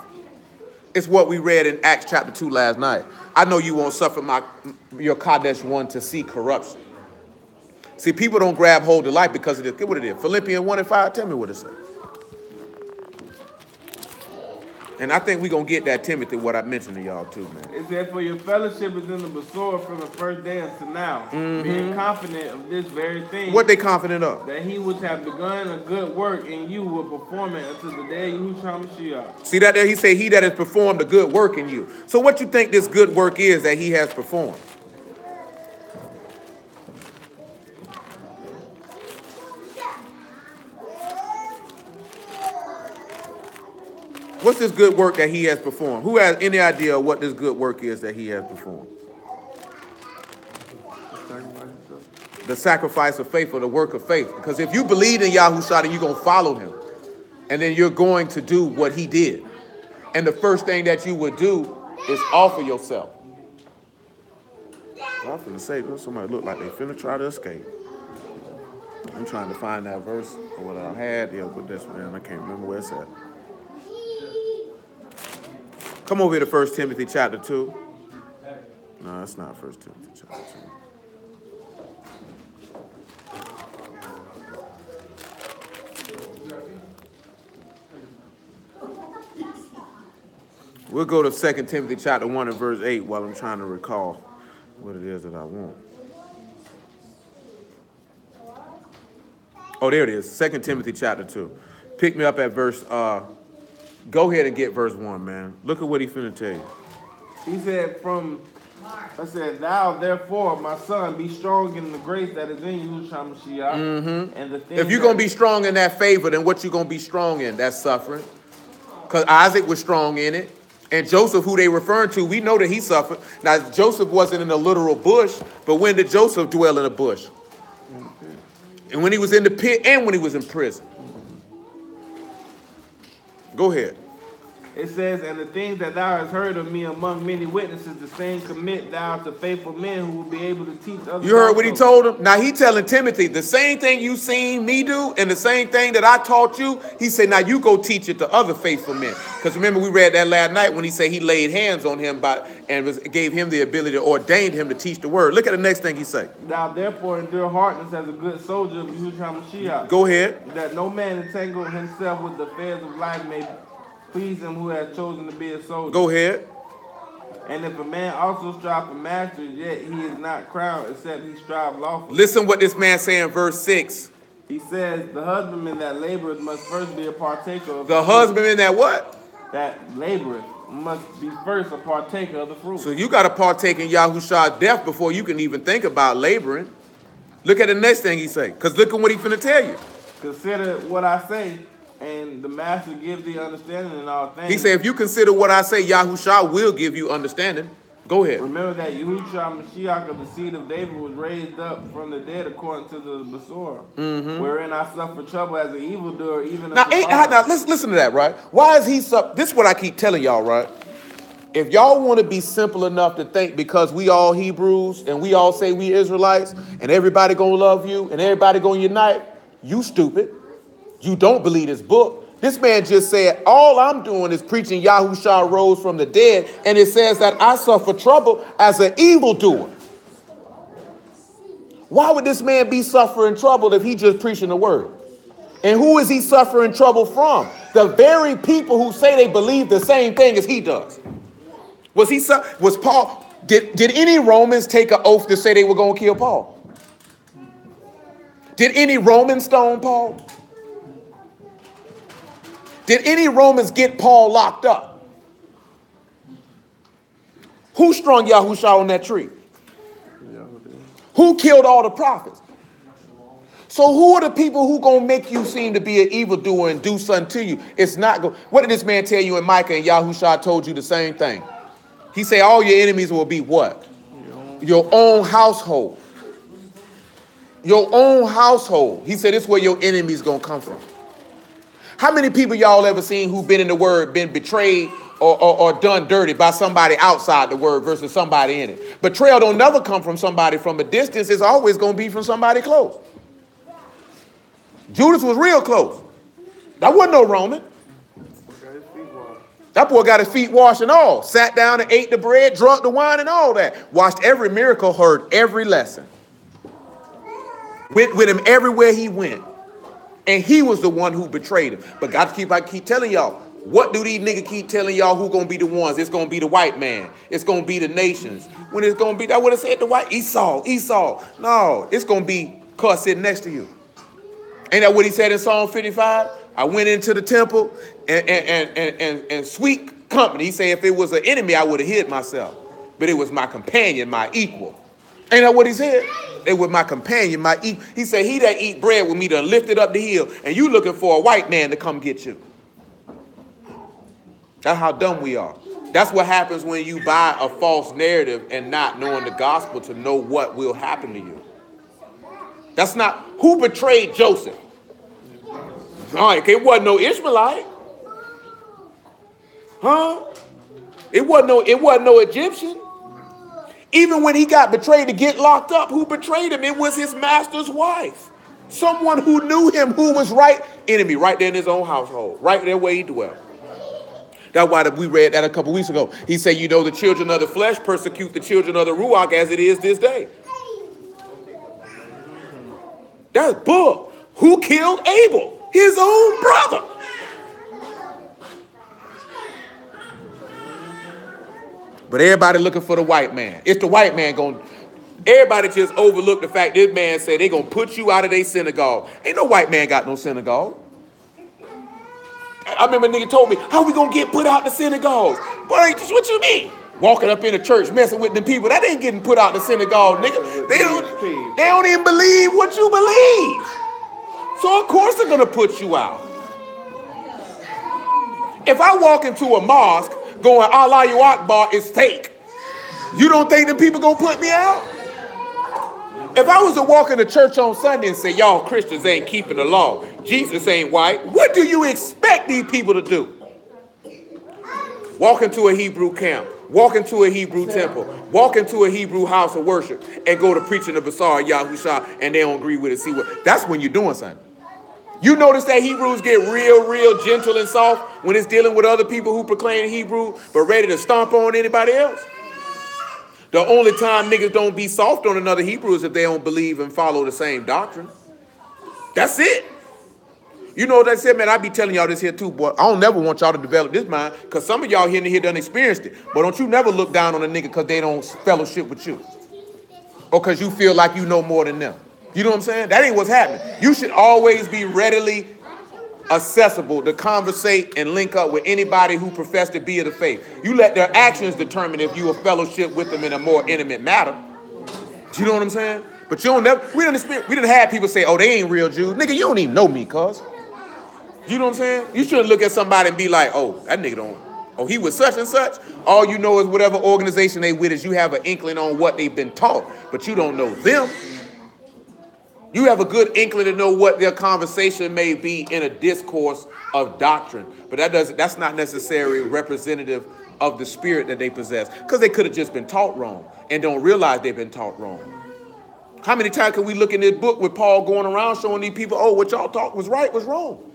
It's what we read in Acts chapter 2 last night. I know you won't suffer your Kadesh one to see corruption. See, people don't grab hold to life because of this. Get what it is. Philippians 1 and 5, tell me what it says. And I think we're going to get that, Timothy, what I mentioned to y'all too, man. It said, for your fellowship is in the Besor from the first day until now, being confident of this very thing. What they confident of? That he which have begun a good work in you will perform it until the day Yahushua Mashiach. See that there? He said, he that has performed a good work in you. So what you think this good work is that he has performed? What's this good work that he has performed? Who has any idea what this good work is that he has performed? The sacrifice of faith, or the work of faith. Because if you believe in Yahushua, then you're going to follow him. And then you're going to do what he did. And the first thing that you would do is offer yourself. I'm finna say, somebody look like they finna try to escape. I'm trying to find that verse or what I had. Yeah, but this, man, I can't remember where it's at. Come over here to 1 Timothy chapter 2. No, that's not 1 Timothy chapter 2. We'll go to 2 Timothy chapter 1 and verse 8 while I'm trying to recall what it is that I want. Oh, there it is. 2 Timothy chapter 2. Pick me up at verse... Go ahead and get verse 1, man. Look at what he finna tell you. He said, thou therefore, my son, be strong in the grace that is in Yahushua Mashiach. And the things if you're going to be strong in that favor, then what you going to be strong in? That's suffering. Because Isaac was strong in it. And Joseph, who they referring to, we know that he suffered. Now, Joseph wasn't in a literal bush, but when did Joseph dwell in a bush? And when he was in the pit and when he was in prison. Go ahead. It says, and the things that thou hast heard of me among many witnesses, the same commit thou to faithful men who will be able to teach others. You heard what he told him? Now he telling Timothy, the same thing you seen me do and the same thing that I taught you, he said, now you go teach it to other faithful men. Because remember, we read that last night when he said he laid hands on him gave him the ability, ordained him to teach the word. Look at the next thing he said. Thou therefore endure hardness as a good soldier of Yahushua Mashiach. Go ahead. That no man entangle himself with the affairs of life may please him who has chosen to be a soldier. Go ahead. And if a man also strive for mastery, yet he is not crowned, except he strive lawfully. Listen what this man say in verse 6. He says, the husbandman that laboreth must first be a partaker of the husbandman that what? That laboreth must be first a partaker of the fruit. So you got to partake in Yahushua's death before you can even think about laboring. Look at the next thing he say, because look at what he's finna tell you. Consider what I say, and the master gives thee understanding in all things. He said, if you consider what I say, Yahushua will give you understanding. Go ahead. Remember that Yahushua Mashiach of the seed of David was raised up from the dead according to the Besor, wherein I suffer trouble as an evildoer, even as now let's listen to that, right? Why is he this is what I keep telling y'all, right? If y'all want to be simple enough to think because we all Hebrews and we all say we Israelites and everybody gonna love you and everybody gonna unite, you stupid. You don't believe this book. This man just said, all I'm doing is preaching Yahushua rose from the dead, and it says that I suffer trouble as an evildoer. Why would this man be suffering trouble if he just preaching the word? And who is he suffering trouble from? The very people who say they believe the same thing as he does. Was Paul, Did any Romans take an oath to say they were going to kill Paul? Did any Romans stone Paul? Did any Romans get Paul locked up? Who strung Yahushua on that tree? Who killed all the prophets? So who are the people who gonna make you seem to be an evildoer and do something to you? It's not going. What did this man tell you in Micah? And Yahushua told you the same thing. He said all your enemies will be what? Your own household. Your own household. He said it's where your enemies gonna come from. How many people y'all ever seen who've been in the word, been betrayed or done dirty by somebody outside the word versus somebody in it? Betrayal don't never come from somebody from a distance. It's always going to be from somebody close. Judas was real close. That wasn't no Roman. That boy got his feet washed and all. Sat down and ate the bread, drunk the wine and all that. Watched every miracle, heard every lesson. Went with him everywhere he went. And he was the one who betrayed him. But I keep telling y'all, what do these niggas keep telling y'all who gonna be the ones? It's gonna be the white man. It's gonna be the nations. When it's gonna be, I would have said the white Esau. No, it's gonna be cuz sitting next to you. Ain't that what he said in Psalm 55? I went into the temple and sweet company. He said if it was an enemy, I would have hid myself. But it was my companion, my equal. Ain't that what he said? They were my companion, my equal. He said, he that eat bread with me done lifted up the hill, and you looking for a white man to come get you. That's how dumb we are. That's what happens when you buy a false narrative and not knowing the gospel to know what will happen to you. That's not, who betrayed Joseph? All right, it wasn't no Ishmaelite. Huh? It wasn't no Egyptian. Even when he got betrayed to get locked up, who betrayed him? It was his master's wife. Someone who knew him, who was right, enemy, right there in his own household, right there where he dwelt. That's why we read that a couple weeks ago. He said, you know, the children of the flesh persecute the children of the Ruach as it is this day. That's bull. Who killed Abel? His own brother. But everybody looking for the white man. It's the white man going. Everybody just overlook the fact this man said they're going to put you out of their synagogue. Ain't no white man got no synagogue. I remember a nigga told me, how we going to get put out the synagogues? Boy, what you mean? Walking up in the church, messing with the people. That ain't getting put out the synagogue, nigga. They don't even believe what you believe. So of course they're going to put you out. If I walk into a mosque going, Allahu Akbar is fake, you don't think the people going to put me out? If I was to walk into church on Sunday and say, y'all Christians ain't keeping the law, Jesus ain't white, what do you expect these people to do? Walk into a Hebrew camp, walk into a Hebrew temple, walk into a Hebrew house of worship, and go to preaching the Basar Yahushua, and they don't agree with it. See what? That's when you're doing something. You notice that Hebrews get real gentle and soft when it's dealing with other people who proclaim Hebrew, but ready to stomp on anybody else. The only time niggas don't be soft on another Hebrew is if they don't believe and follow the same doctrine. That's it. You know what I said, man? I be telling y'all this here too, boy. I don't never want y'all to develop this mind, because some of y'all here done experienced it. But don't you never look down on a nigga because they don't fellowship with you. Or because you feel like you know more than them. You know what I'm saying? That ain't what's happening. You should always be readily accessible to conversate and link up with anybody who profess to be of the faith. You let their actions determine if you will fellowship with them in a more intimate matter. Do you know what I'm saying? But you don't never, we didn't have people say, oh, they ain't real Jews. Nigga, you don't even know me, cuz. You know what I'm saying? You shouldn't look at somebody and be like, oh, that nigga don't, oh, he was such and such. All you know is whatever organization they with is you have an inkling on what they've been taught, but you don't know them. You have a good inkling to know what their conversation may be in a discourse of doctrine, but that's not necessarily representative of the spirit that they possess, because they could have just been taught wrong and don't realize they've been taught wrong. How many times can we look in this book with Paul going around showing these people, oh, what y'all taught was right, was wrong?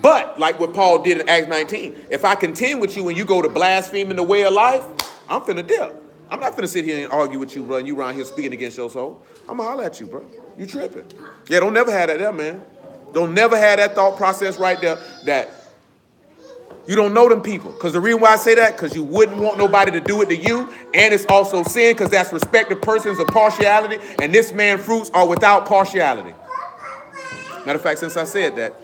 But like what Paul did in Acts 19, if I contend with you and you go to blaspheming the way of life, I'm finna dip. I'm not finna sit here and argue with you, bro, and you around here speaking against your soul. I'm gonna holler at you, bro. You tripping. Yeah, don't never have that there, man. Don't never have that thought process right there that You don't know them people. Because the reason why I say that, because you wouldn't want nobody to do it to you. And it's also sin, because that's respective persons of partiality. And this man's fruits are without partiality. Matter of fact, since I said that,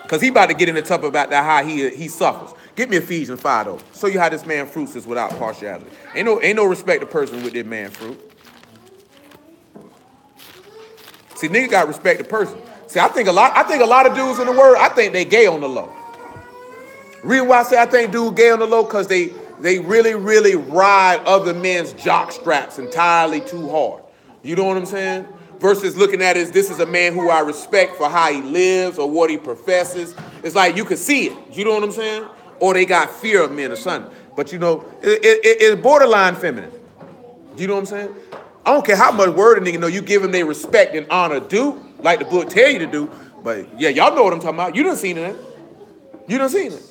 because he about to get into tough about that how he suffers. Get me Ephesians 5 though. Show you how this man fruits is without partiality. Ain't no respected person with this man fruit. See, nigga got respect the person. See, I think a lot of dudes in the world, I think they gay on the low. Reason why I say I think dudes gay on the low, because they really, really ride other men's jock straps entirely too hard. You know what I'm saying? Versus looking at it as this is a man who I respect for how he lives or what he professes. It's like you can see it. You know what I'm saying? Or they got fear of men or something. But you know, it's borderline feminine. You know what I'm saying? I don't care how much word a nigga know, you give him their respect and honor due, like the book tell you to do. But yeah, y'all know what I'm talking about. You done seen it. You done seen it.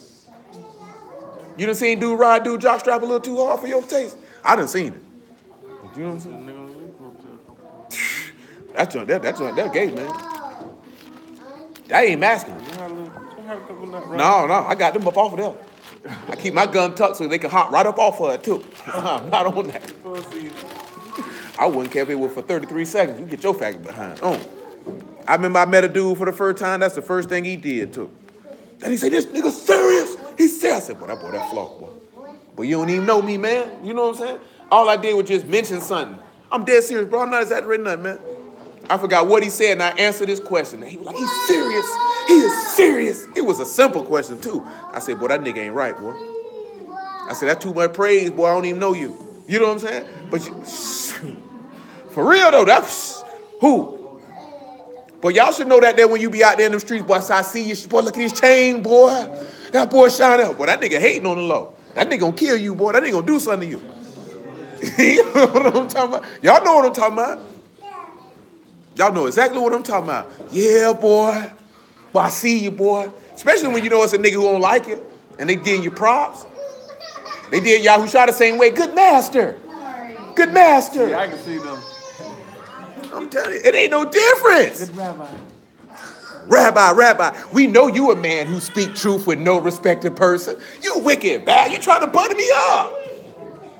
You done seen dude ride dude jock strap a little too hard for your taste. I done seen it. You know what I'm saying? That's gay, man. That ain't masculine. No, I got them up off of them. I keep my gun tucked so they can hop right up off of it too. I'm not on that. I wouldn't care if it was for 33 seconds. You get your faggot behind. I remember I met a dude for the first time. That's the first thing he did too. And he said, "This nigga serious?" He said, "I said, boy, that flock, boy. But you don't even know me, man. You know what I'm saying? All I did was just mention something. I'm dead serious, bro. I'm not exaggerating nothing, man." I forgot what he said, and I answered his question. And he was like, "He's serious. He is serious." It was a simple question, too. I said, "Boy, that nigga ain't right, boy." I said, "That's too much praise, boy. I don't even know you." You know what I'm saying? But you, for real, though, that's who? But y'all should know that when you be out there in the streets, boy, so I see you, boy, look at his chain, boy. That boy shine up. Boy, that nigga hating on the low. That nigga gonna kill you, boy. That nigga gonna do something to you. You know what I'm talking about? Y'all know what I'm talking about. Y'all know exactly what I'm talking about. Yeah, boy. Boy, I see you, boy. Especially when you know it's a nigga who don't like it and they giving you props. They did Yahushua the same way. Good master. Good master. Yeah, I can see them. I'm telling you, it ain't no difference. Good rabbi. Rabbi, we know you a man who speak truth with no respected person. You wicked, bad. You trying to butter me up.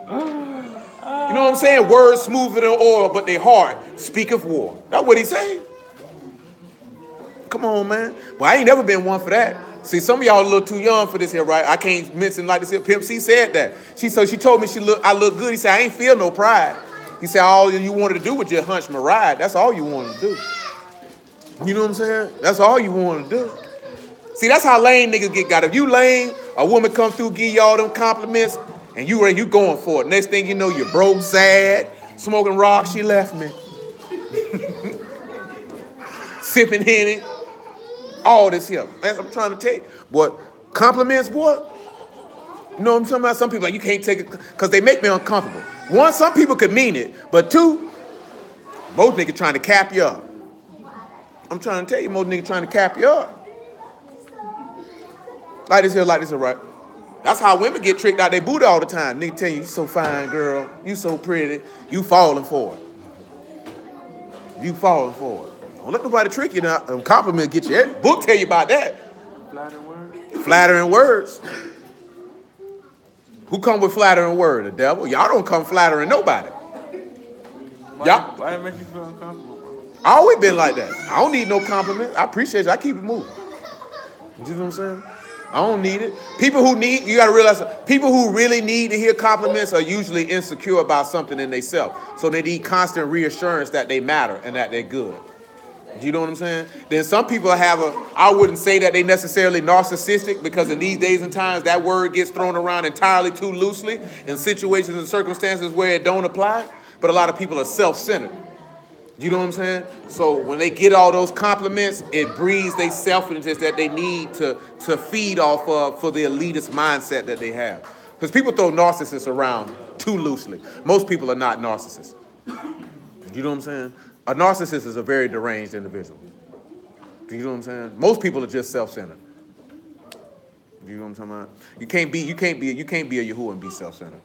You know what I'm saying? Words smoother than oil, but they hard. Speak of war. That's what he saying. Come on, man. Well, I ain't never been one for that. See, some of y'all a little too young for this here, right? I can't mention like this here. Pimp C said that. She told me I look good. He said, I ain't feel no pride. He said, all you wanted to do was just hunch my ride. That's all you wanted to do. You know what I'm saying? That's all you wanted to do. See, that's how lame niggas get got. If you lame, a woman come through, give you all them compliments, and you going for it. Next thing you know, you're broke, sad, smoking rock. She left me. Sipping Henny. All this here. That's what I'm trying to tell you. Boy, compliments, boy. You know what I'm talking about? Some people, like, you can't take it because they make me uncomfortable. One, some people could mean it. But two, most niggas trying to cap you up. I'm trying to tell you, most niggas trying to cap you up. Like this here, right? That's how women get tricked out their booty all the time. Nigga tell you so fine, girl. You so pretty. You falling for it. You falling for it. Don't let nobody trick you now. Compliment get you. Book tell you about that. Flattering words. Flattering words. Who come with flattering word? The devil. Y'all don't come flattering nobody. Why it make you feel uncomfortable, bro? I always been like that. I don't need no compliment. I appreciate you. I keep it moving. You know what I'm saying? I don't need it. People who need, you got to realize, people who really need to hear compliments are usually insecure about something in themselves. So they need constant reassurance that they matter and that they're good. You know what I'm saying? Then some people I wouldn't say that they necessarily narcissistic, because in these days and times that word gets thrown around entirely too loosely in situations and circumstances where it don't apply. But a lot of people are self-centered. You know what I'm saying? So when they get all those compliments, it breeds their selfishness that they need to feed off of for the elitist mindset that they have. Because people throw narcissists around too loosely. Most people are not narcissists. You know what I'm saying? A narcissist is a very deranged individual. You know what I'm saying? Most people are just self-centered. You know what I'm talking about? You can't be a Yahuwah and be self-centered.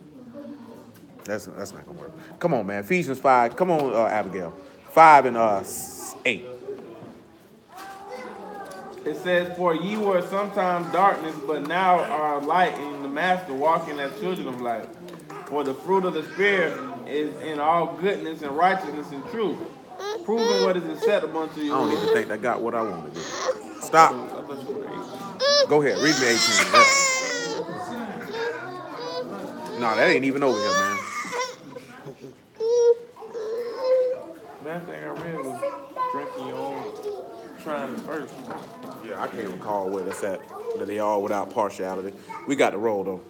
That's not gonna work. Come on, man. Ephesians 5. Come on, Abigail. 5 and 8. It says, "For ye were sometimes darkness, but now are light in the Master, walking as children of light. For the fruit of the Spirit is in all goodness and righteousness and truth, proving what is acceptable unto I you." don't even think I got what I wanted to do. Stop. Go ahead. Read me 18. No, that ain't even over here, man. That thing I read was drinking your own trying first. Yeah, I can't recall where that's at. That they all without partiality. We got to roll though.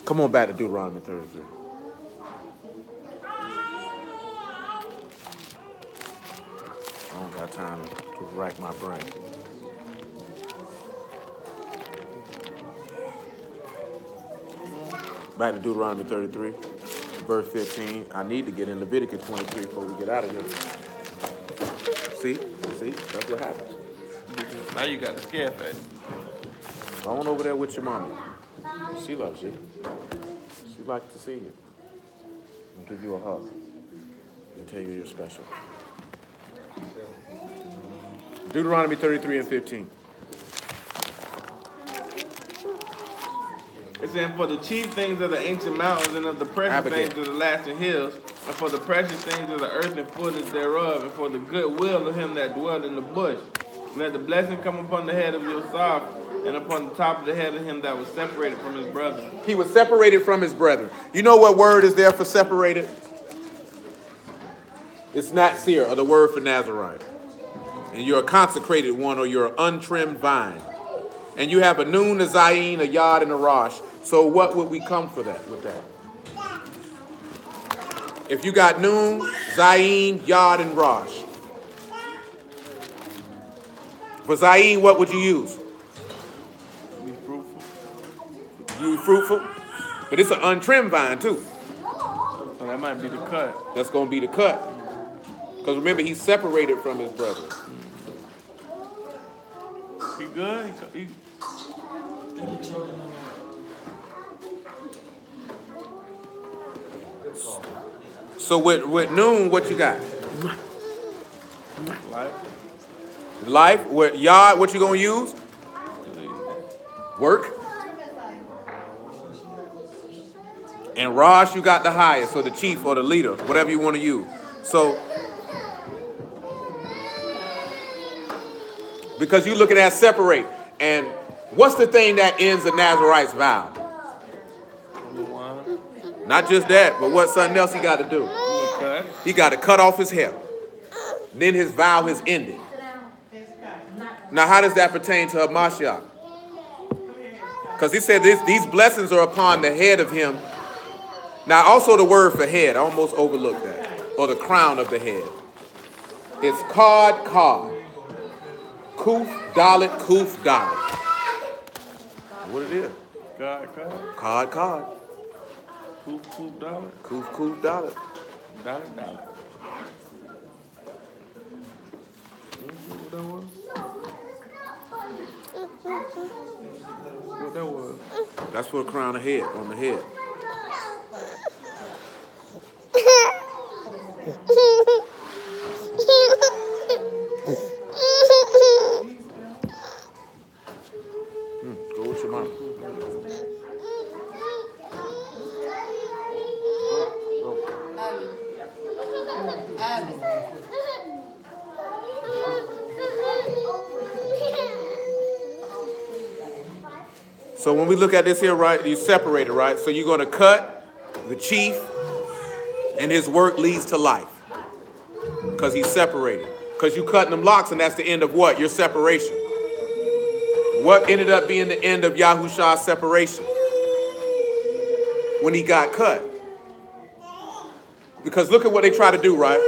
Come on back to Deuteronomy 33. I don't got time to rack my brain. Back to Deuteronomy 33, verse 15. I need to get in Leviticus 23 before we get out of here. See? That's what happens. Now you got the scare face. Go on over there with your mama. She loves you. She likes to see you. And give you a hug. And tell you you're special. Deuteronomy 33 and 15. It said, "For the chief things of the ancient mountains and of the precious Abigail. things of the lasting hills, and for the precious things of the earth and fullness thereof, and for the good will of him that dwelleth in the bush. Let the blessing come upon the head of your soft, and upon the top of the head of him that was separated from his brother." He was separated from his brethren. You know what word is there for separated? It's Natsir, or the word for Nazarite. And you're a consecrated one, or you're an untrimmed vine. And you have a Nun, a Zayin, a Yod, and a Rosh. So what would we come for that with that? If you got Nun, Zayin, Yod, and Rosh. For Zayin, what would you use? Be fruitful. You fruitful? But it's an untrimmed vine too. So that might be the cut. That's going to be the cut. Because remember, he's separated from his brother. He good? He So with Nun, what you got? life. Life. With Yod, what you going to use? Work. And Rosh, you got the highest, or the chief, or the leader, whatever you want to use. So, because you look at that separate, and what's the thing that ends the Nazarite's vow? Not just that, but what's something else he got to do? Okay. He got to cut off his hair. Then his vow is ended. Now, how does that pertain to Hamashiach? Because he said these blessings are upon the head of him. Now, also the word for head, I almost overlooked that. Or the crown of the head. It's Kod. Kuf, Dalet, Kuf, Dalet. What it is? God. Kod. Kuf, dollar. Kuf, Dalet. Dollar. What that was? That's for a crown of head, on the head. Go with your mom. So when we look at this here, right, you separate it, right? So you're going to cut the chief, and his work leads to life. Because he's separated. Because you cutting them locks, and that's the end of what? Your separation. What ended up being the end of Yahushua's separation? When he got cut. Because look at what they try to do, right?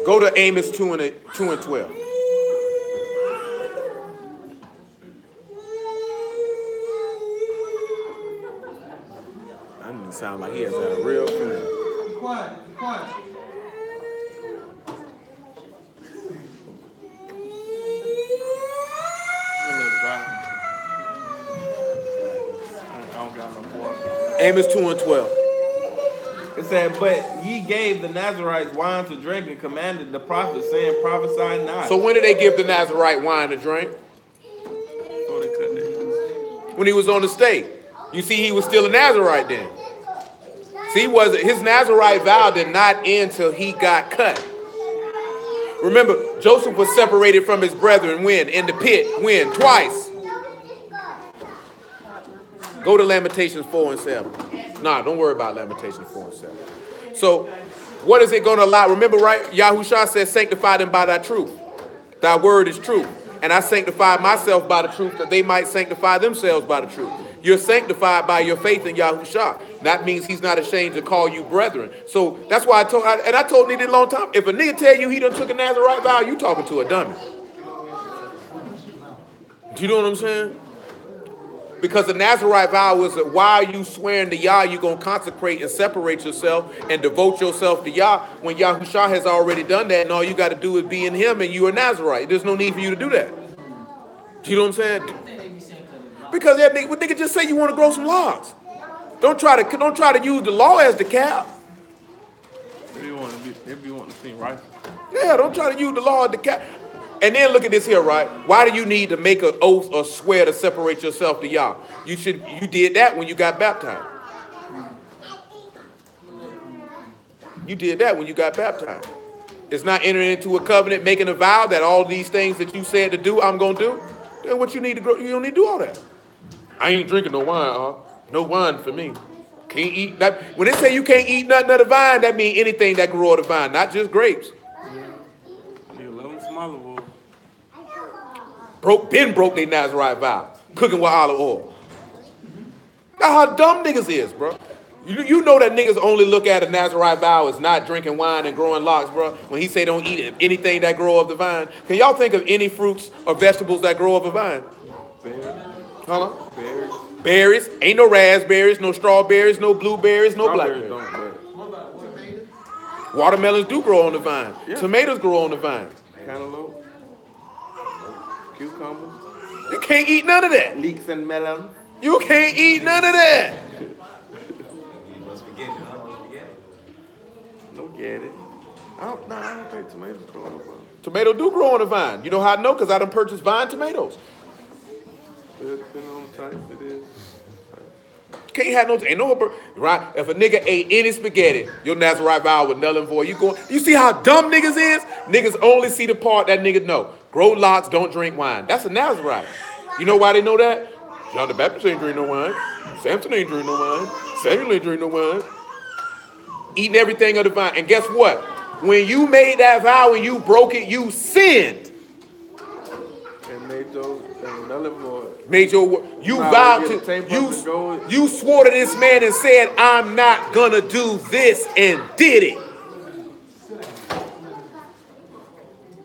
Go to Amos 2 and 12. That doesn't sound like he has had a real feeling. Quiet. I don't got no water. Amos 2 and 12. It said, but ye gave the Nazarites wine to drink and commanded the prophets, saying, prophesy not. So when did they give the Nazarite wine to drink? So they cut their- When he was on the stake. You see, he was still a Nazarite then. See, his Nazarite vow did not end till he got cut. Remember, Joseph was separated from his brethren when? In the pit. When? Twice. Go to Lamentations 4 and 7. Nah, don't worry about Lamentations 4 and 7. So, what is it going to allow? Remember, right? Yahushua says, sanctify them by thy truth. Thy word is truth. And I sanctify myself by the truth that they might sanctify themselves by the truth. You're sanctified by your faith in Yahushua. That means he's not ashamed to call you brethren. So that's why I told nigga a long time, if a nigga tell you he done took a Nazarite vow, you talking to a dummy. Do you know what I'm saying? Because the Nazarite vow was that while you swearing to Yah, you're going to consecrate and separate yourself and devote yourself to Yah. When Yahushua has already done that, and all you got to do is be in him and you are Nazarite. There's no need for you to do that. Do you know what I'm saying? Because that nigga just say you want to grow some locks. Don't try to use the law as the cap. If you want to seem righteous. Yeah, don't try to use the law as the cap. And then look at this here, right? Why do you need to make an oath or swear to separate yourself to Yah? You did that when you got baptized. You did that when you got baptized. It's not entering into a covenant, making a vow that all these things that you said to do, I'm going to do. Then what you need to grow, you don't need to do all that. I ain't drinking no wine, no wine for me. Can't eat that. When they say you can't eat nothing of the vine, that means anything that grew on the vine, not just grapes. You love them smaller oil. Broke their Nazarite vow, cooking with olive oil. That's how dumb niggas is, bro. You know that niggas only look at a Nazarite vow as not drinking wine and growing locks, bro. When he say don't eat anything that grow of the vine. Can y'all think of any fruits or vegetables that grow of a vine? Berries. Huh? Berries. Berries. Ain't no raspberries, no strawberries, no blueberries, no blackberries. Watermelons do grow on the vine. Yeah. Tomatoes grow on the vine. Cantaloupe. Cucumbers. You can't eat none of that. Leeks and melons. You can't eat none of that. Don't get it. I don't think tomatoes grow on the vine. Tomato do grow on the vine. You know how I know? Because I done purchased vine tomatoes. Depending on the type it is. Can't have right? If a nigga ate any spaghetti, your Nazarite vow was null and void. You see how dumb niggas is? Niggas only see the part that niggas know. Grow locks, don't drink wine. That's a Nazarite. You know why they know that? John the Baptist ain't drink no wine. Samson ain't drink no wine. Samuel ain't drink no wine. Eating everything of the vine. And guess what? When you made that vow and you broke it, you sinned. And made those null and void. You vowed to, you swore to this man and said, I'm not gonna do this, and did it.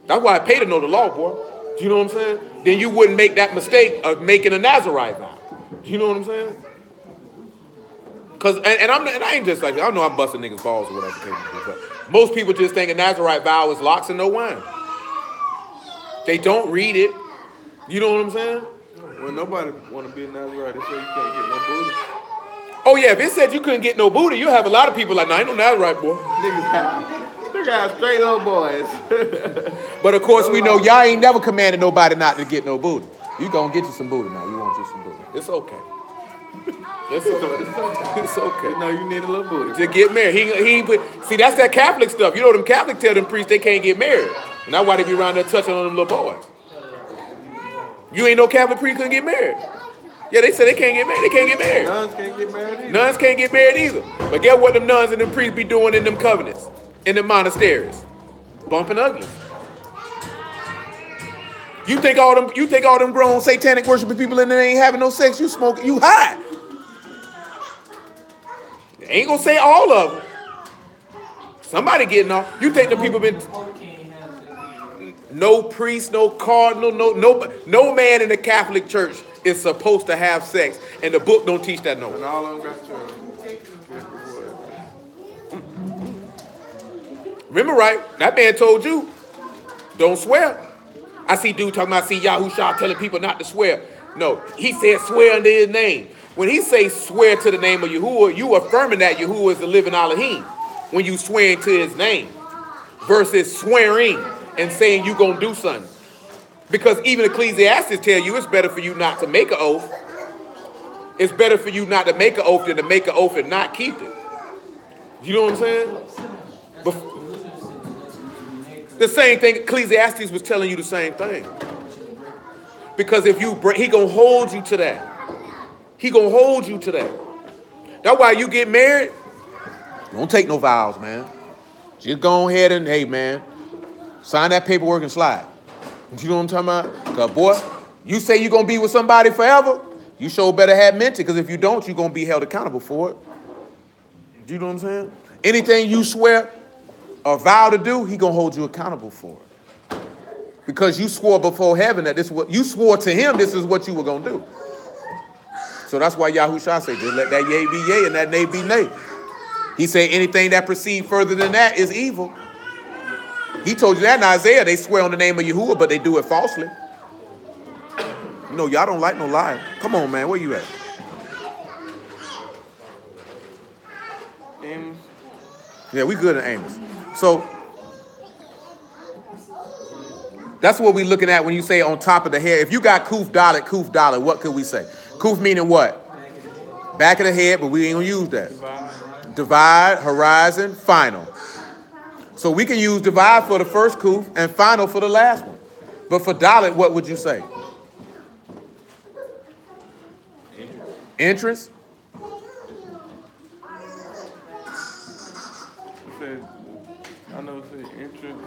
That's why I pay to know the law, boy. Do you know what I'm saying? Then you wouldn't make that mistake of making a Nazarite vow. Do you know what I'm saying? Cause and I ain't just like, I know I'm busting niggas' balls or whatever. But most people just think a Nazarite vow is locks and no wine. They don't read it. You know what I'm saying? Well, nobody want to be a Nazarite. They say you can't get no booty. Oh yeah, if it said you couldn't get no booty, you have a lot of people like, nah, ain't no Nazarite, boy. Niggas got straight old boys. But of course we know y'all ain't never commanded nobody not to get no booty. You gonna get you some booty now. You want you some booty. It's okay. It's okay. It's okay. You know you need a little booty. To get married. See, that's that Catholic stuff. You know them Catholic tell them priests they can't get married. And that's why they be around there touching on them little boys. You ain't no Catholic priest couldn't get married. Yeah, they say they can't get married. They can't get married. Nuns can't get married either. Nuns can't get married either. But guess what them nuns and them priests be doing in them covenants? In them monasteries? Bumping uglies. You think all them grown satanic worshiping people in there ain't having no sex, you smoking, you high. Ain't gonna say all of them. Somebody getting off. You think the people been no priest, no cardinal, no man in the Catholic Church is supposed to have sex, and the book don't teach that no. And all of them got children. Remember, right? That man told you, don't swear. I see dude talking about, see Yahushua telling people not to swear. No, he said swear under his name. When he say swear to the name of Yahuwah, you affirming that Yahuwah is the living Elohim when you swear to his name versus swearing and saying you going to do something. Because even Ecclesiastes tell you it's better for you not to make an oath. It's better for you not to make an oath than to make an oath and not keep it. You know what I'm saying? The same thing, Ecclesiastes was telling you the same thing. Because if you break, he gonna hold you to that. He gonna hold you to that. That's why you get married, don't take no vows, man. Just go ahead and, hey, man, sign that paperwork and slide. You know what I'm talking about? Because, boy, you say you're gonna be with somebody forever, you sure better have meant it, because if you don't, you're gonna be held accountable for it. You know what I'm saying? Anything you swear or vow to do, he gonna hold you accountable for it. Because you swore before heaven that this what you swore to him, this is what you were gonna do. So that's why Yahushua say, just let that yea be yea and that nay be nay. He say anything that proceeds further than that is evil. He told you that in Isaiah. They swear on the name of Yahuwah, but they do it falsely. You know, y'all don't like no lie. Come on, man, where you at? Amos. Yeah, we good at Amos. So that's what we're looking at when you say on top of the head. If you got Kuf Dalet, what could we say? Kuf meaning what? Back of the head, but we ain't gonna use that. Divide, horizon, final. So we can use divide for the first Kuf and final for the last one. But for Dalet, what would you say? Entrance? I know it says entrance.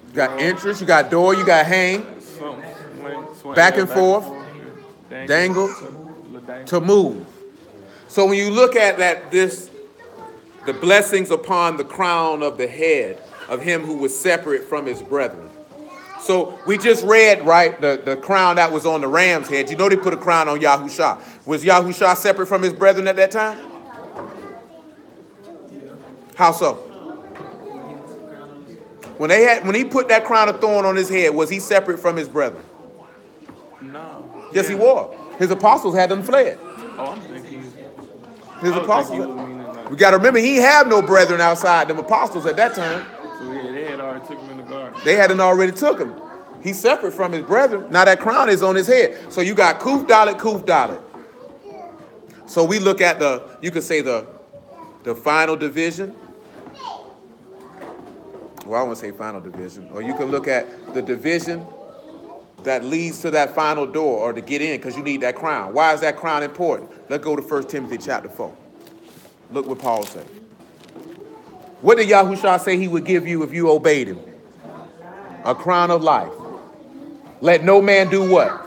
You got entrance, you got door, you got hang, back and forth, dangle, to move. So when you look at that, the blessings upon the crown of the head of him who was separate from his brethren. So we just read, right, the crown that was on the ram's head. You know they put a crown on Yahushua. Was Yahushua separate from his brethren at that time? How so? When he put that crown of thorn on his head, was he separate from his brethren? No. Yes, he was. His apostles had them fled. Oh, I'm thinking. His apostles. We got to remember, he had no brethren outside them apostles at that time. So yeah, they had already took him in the garden. They hadn't already took him. He's separate from his brethren. Now that crown is on his head. So you got Kuf Dalet. So we look at you could say the final division. Well, I won't say final division. Or you can look at the division that leads to that final door or to get in because you need that crown. Why is that crown important? Let's go to 1 Timothy chapter 4. Look what Paul said. What did Yahushua say he would give you if you obeyed him? A crown of life. Let no man do what?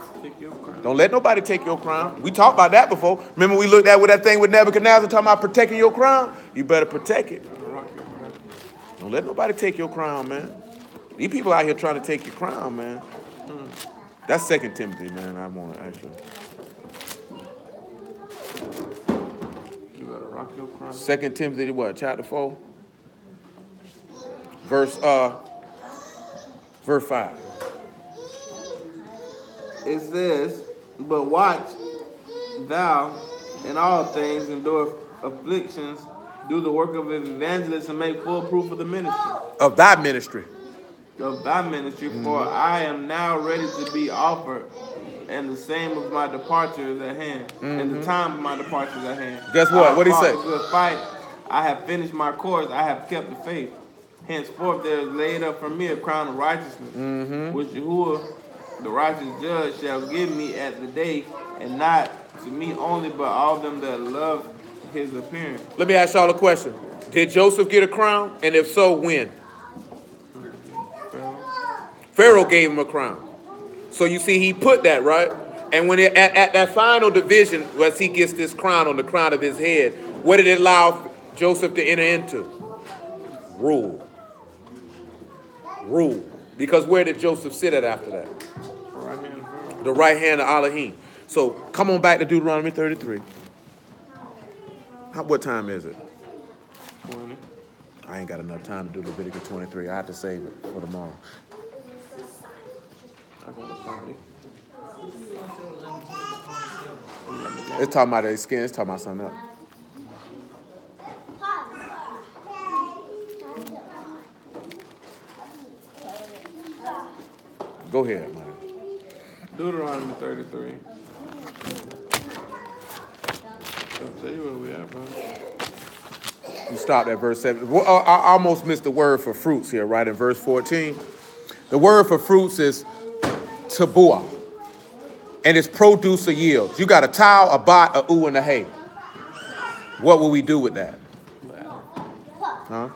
Don't let nobody take your crown. We talked about that before. Remember we looked at with that thing with Nebuchadnezzar talking about protecting your crown? You better protect it. Don't let nobody take your crown, man. These people out here trying to take your crown, man. That's 2 Timothy, man. I want to actually. You better rock your crown. 2 Timothy, what? Chapter 4? Verse 5. It says, but watch thou in all things, endure afflictions, do the work of an evangelist, and make full proof of the ministry. Of thy ministry. Of thy ministry, for I am now ready to be offered, and the same of my departure is at hand. And the time of my departure is at hand. Guess what? What did he say? I have fought a good fight. I have finished my course. I have kept the faith. Henceforth there is laid up for me a crown of righteousness, which Yahuwah, the righteous judge, shall give me at the day, and not to me only, but all them that love his appearance. Let me ask y'all a question. Did Joseph get a crown? And if so, when? Pharaoh gave him a crown. So you see, he put that, right? And when at that final division, as he gets this crown on the crown of his head, what did it allow Joseph to enter into? Rule. Rule. Because where did Joseph sit at after that? The right hand of Elohim. So come on back to Deuteronomy 33. What time is it? 20. I ain't got enough time to do Leviticus 23. I have to save it for tomorrow. I got a party. It's talking about their skin. It's talking about something else. Go ahead, man. Deuteronomy 33. I'll tell you where we at, bro. You stopped at verse 7. Well, I almost missed the word for fruits here, right? In verse 14. The word for fruits is tabuah. And it's produce or yield. You got a tau, a bat, a oo, and a hay. What will we do with that? Huh?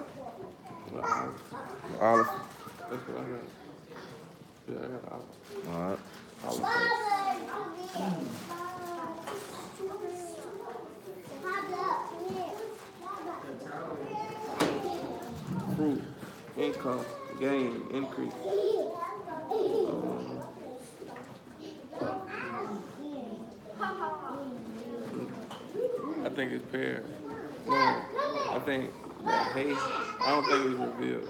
Olive. That's what I got. Yeah, I got olive. All right. Fruit, income, gain, increase. I think it's pear. No, I think that hay. I don't think it's revealed.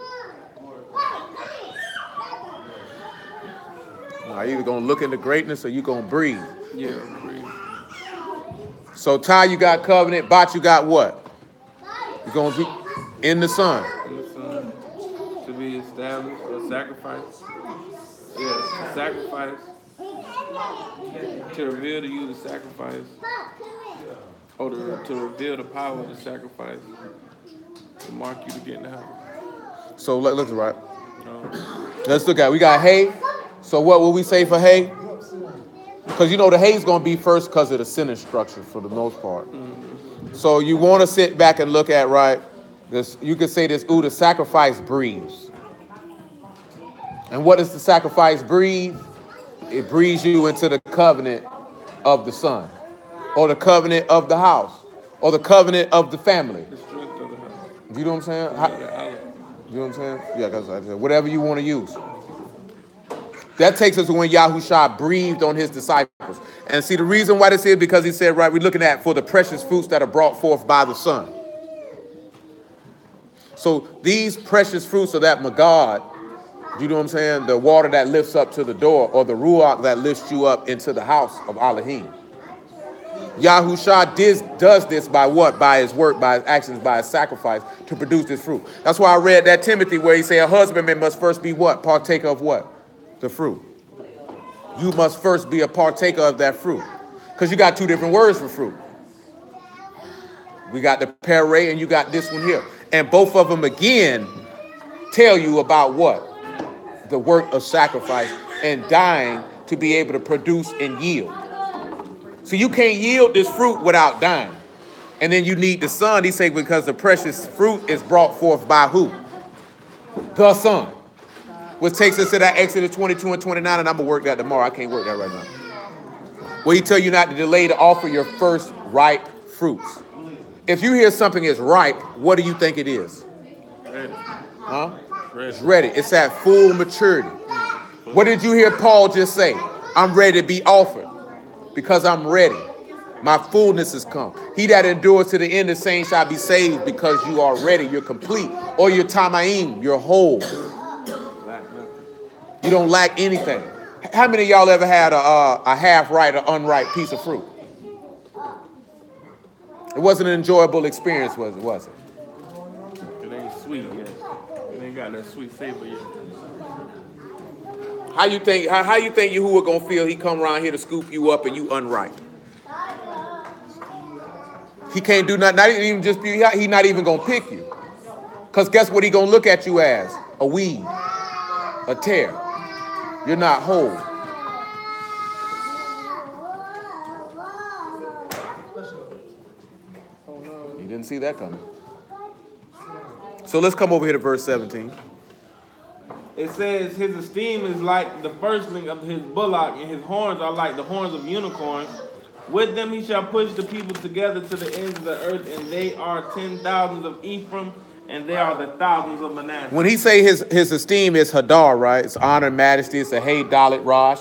Now, you're either going to look into greatness or you're going to breathe. Yeah, breathe. So, Ty, you got covenant. Bat, you got what? You're going to be in the sun. In the sun, to be established, a sacrifice. Yeah, a sacrifice. To reveal to you the sacrifice. Or to reveal the power of the sacrifice. To mark you to get in the house. So, look right. Let's look at it. We got hay. So what will we say for hay? Because you know the hay's going to be first because of the sentence structure for the most part. Mm-hmm. So you want to sit back and look at, right, this. You could say this, ooh, the sacrifice breathes. And what does the sacrifice breathe? It breathes you into the covenant of the son, or the covenant of the house, or the covenant of the family. The strength of the house. You know what I'm saying? You know what I'm saying? Yeah, because I said, whatever you want to use. That takes us to when Yahushua breathed on his disciples. And see, the reason why this is because he said, right, we're looking at for the precious fruits that are brought forth by the Son. So these precious fruits of that Magad, you know what I'm saying? The water that lifts up to the door, or the Ruach that lifts you up into the house of Elohim. Yahushua does this by what? By his work, by his actions, by his sacrifice to produce this fruit. That's why I read that Timothy where he said a husbandman must first be what? Partaker of what? The fruit. You must first be a partaker of that fruit. Because you got two different words for fruit. We got the pere and you got this one here. And both of them again tell you about what? The work of sacrifice and dying to be able to produce and yield. So you can't yield this fruit without dying. And then you need the Son, he said, because the precious fruit is brought forth by who? The Son. Which takes us to that Exodus 22 and 29, and I'm going to work that tomorrow. I can't work that right now. Where he tell you not to delay to offer your first ripe fruits. If you hear something is ripe, what do you think it is? Ready. Huh? Ready. It's ready. It's at full maturity. What did you hear Paul just say? I'm ready to be offered because I'm ready. My fullness has come. He that endures to the end, the same shall be saved because you are ready. You're complete. Or you're tamaim. You're whole. You don't lack anything. How many of y'all ever had a half-ripe or unripe piece of fruit? It wasn't an enjoyable experience, was it? It ain't sweet yet. It ain't got that sweet flavor yet. How you think Yahuwah gonna feel? He come around here to scoop you up and you unripe. He can't do nothing. Not even just be. He not even gonna pick you. Cause guess what? He gonna look at you as a weed, a tear. You're not whole. You didn't see that coming. So let's come over here to verse 17. It says, his esteem is like the firstling of his bullock, and his horns are like the horns of unicorns. With them he shall push the people together to the ends of the earth, and they are 10,000s of Ephraim, and they are the thousands of Manasseh. When he say his esteem is Hadar, right? It's honor and majesty. It's a Hey Dalit Rosh.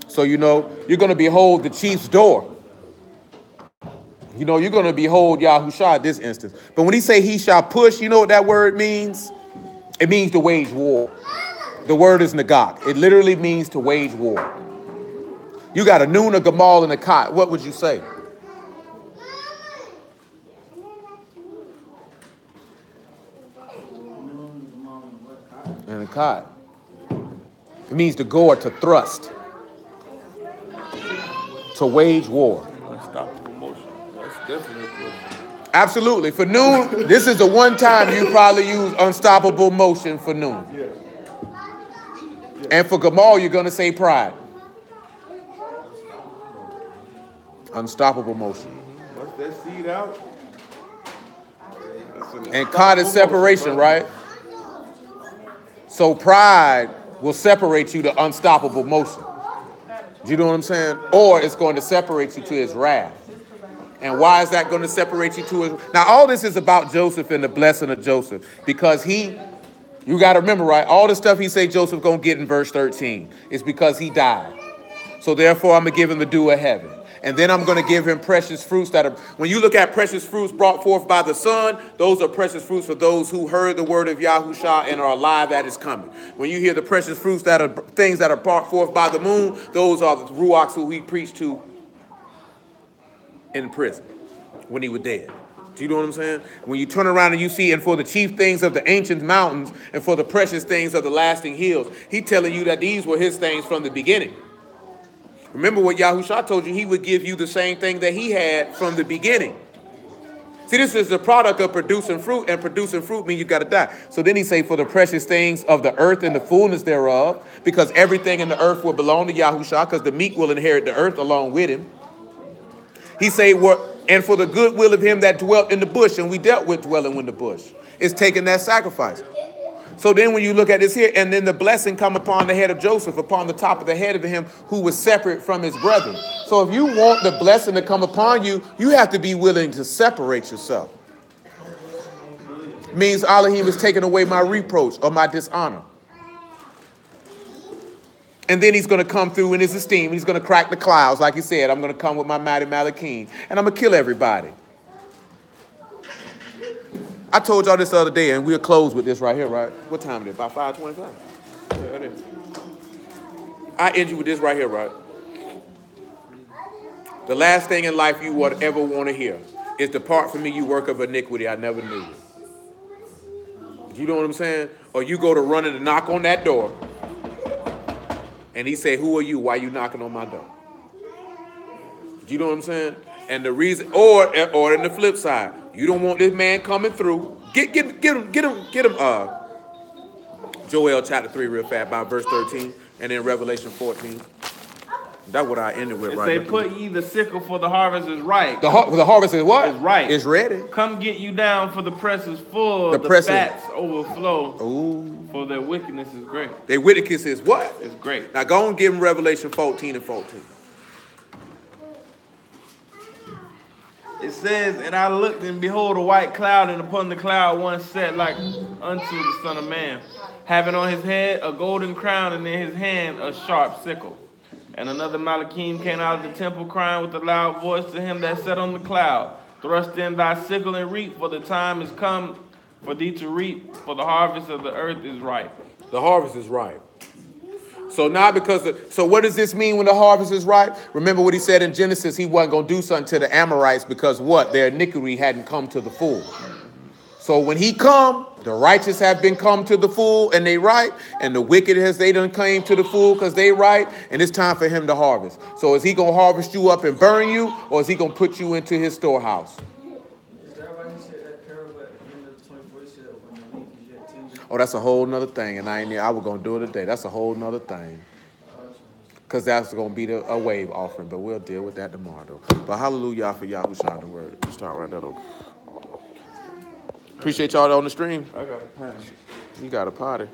So, you know, you're going to behold the chief's door. You know, you're going to behold Yahushua at this instance. But when he say he shall push, you know what that word means? It means to wage war. The word is Nagak. It literally means to wage war. You got a Nun, a Gamal, and a Kot. What would you say? And And a cot. It means to go or to thrust. To wage war. Unstoppable motion. That's definitely a question. Absolutely. For noon, this is the one time you probably use unstoppable motion for noon. And for Gamal, you're going to say pride. Unstoppable motion. Once that seed out, And caught is separation, right? So pride will separate you to unstoppable motion. Do you know what I'm saying? Or it's going to separate you to his wrath. And why is that going to separate you to his? Now, all this is about Joseph and the blessing of Joseph. Because you got to remember, right? All the stuff he say Joseph going to get in verse 13 is because he died. So therefore, I'm going to give him the dew of heaven. And then I'm going to give him precious fruits that are, when you look at precious fruits brought forth by the Son, those are precious fruits for those who heard the word of Yahushua and are alive that is coming. When you hear the precious fruits that are things that are brought forth by the moon, those are the Ruachs who he preached to in prison when he was dead. Do you know what I'm saying? When you turn around and you see, and for the chief things of the ancient mountains and for the precious things of the lasting hills, he telling you that these were his things from the beginning. Remember what Yahushua told you, he would give you the same thing that he had from the beginning. See, this is the product of producing fruit, and producing fruit means you got to die. So then he say, for the precious things of the earth and the fullness thereof, because everything in the earth will belong to Yahushua, because the meek will inherit the earth along with him. He say, and for the goodwill of him that dwelt in the bush, and we dealt with dwelling in the bush, is taking that sacrifice. So then when you look at this here, and then the blessing come upon the head of Joseph, upon the top of the head of him who was separate from his brethren. So if you want the blessing to come upon you, you have to be willing to separate yourself. Means Elohim is taking away my reproach or my dishonor. And then he's going to come through in his esteem. He's going to crack the clouds. Like he said, I'm going to come with my mighty Malachim, and I'm going to kill everybody. I told y'all this the other day, and we'll close with this right here, right? What time is it? About 5:25? Yeah, it is. I end you with this right here, right? The last thing in life you would ever want to hear is, depart from me, you work of iniquity, I never knew you. You know what I'm saying? Or you go to running to knock on that door, and he say, who are you? Why are you knocking on my door? You know what I'm saying? And the reason, or in the flip side, you don't want this man coming through. Get him. Joel chapter 3 real fast, about verse 13, and then Revelation 14. That's what I ended with, It right? say, put ye the sickle, for the harvest is ripe. The harvest is what? It's ripe. It's ready. Come get you down, for the press is full. The press is- fats overflow. Ooh. For their wickedness is great. Their wickedness is what? It's great. Now go and give him Revelation 14 and 14. It says, and I looked, and behold, a white cloud, and upon the cloud one sat like unto the Son of Man, having on his head a golden crown, and in his hand a sharp sickle. And another Malachim came out of the temple, crying with a loud voice to him that sat on the cloud, thrust in thy sickle and reap, for the time is come for thee to reap, for the harvest of the earth is ripe. The harvest is ripe. So now so what does this mean when the harvest is ripe? Remember what he said in Genesis, he wasn't going to do something to the Amorites because what? Their iniquity hadn't come to the full. So when he come, the righteous have been come to the full and they right, and the wicked has they done came to the full because they right, and it's time for him to harvest. So is he going to harvest you up and burn you, or is he going to put you into his storehouse? Is that why he said that parable at the end of the 24? He said, when the wheat is yet tender? Oh, that's a whole nother thing, and I was going to do it today. That's a whole nother thing. Because that's going to be a wave offering, but we'll deal with that tomorrow, though. But hallelujah for Yahushua, the word. Let's start right there, though. Appreciate y'all on the stream. I got a pen. You got a party.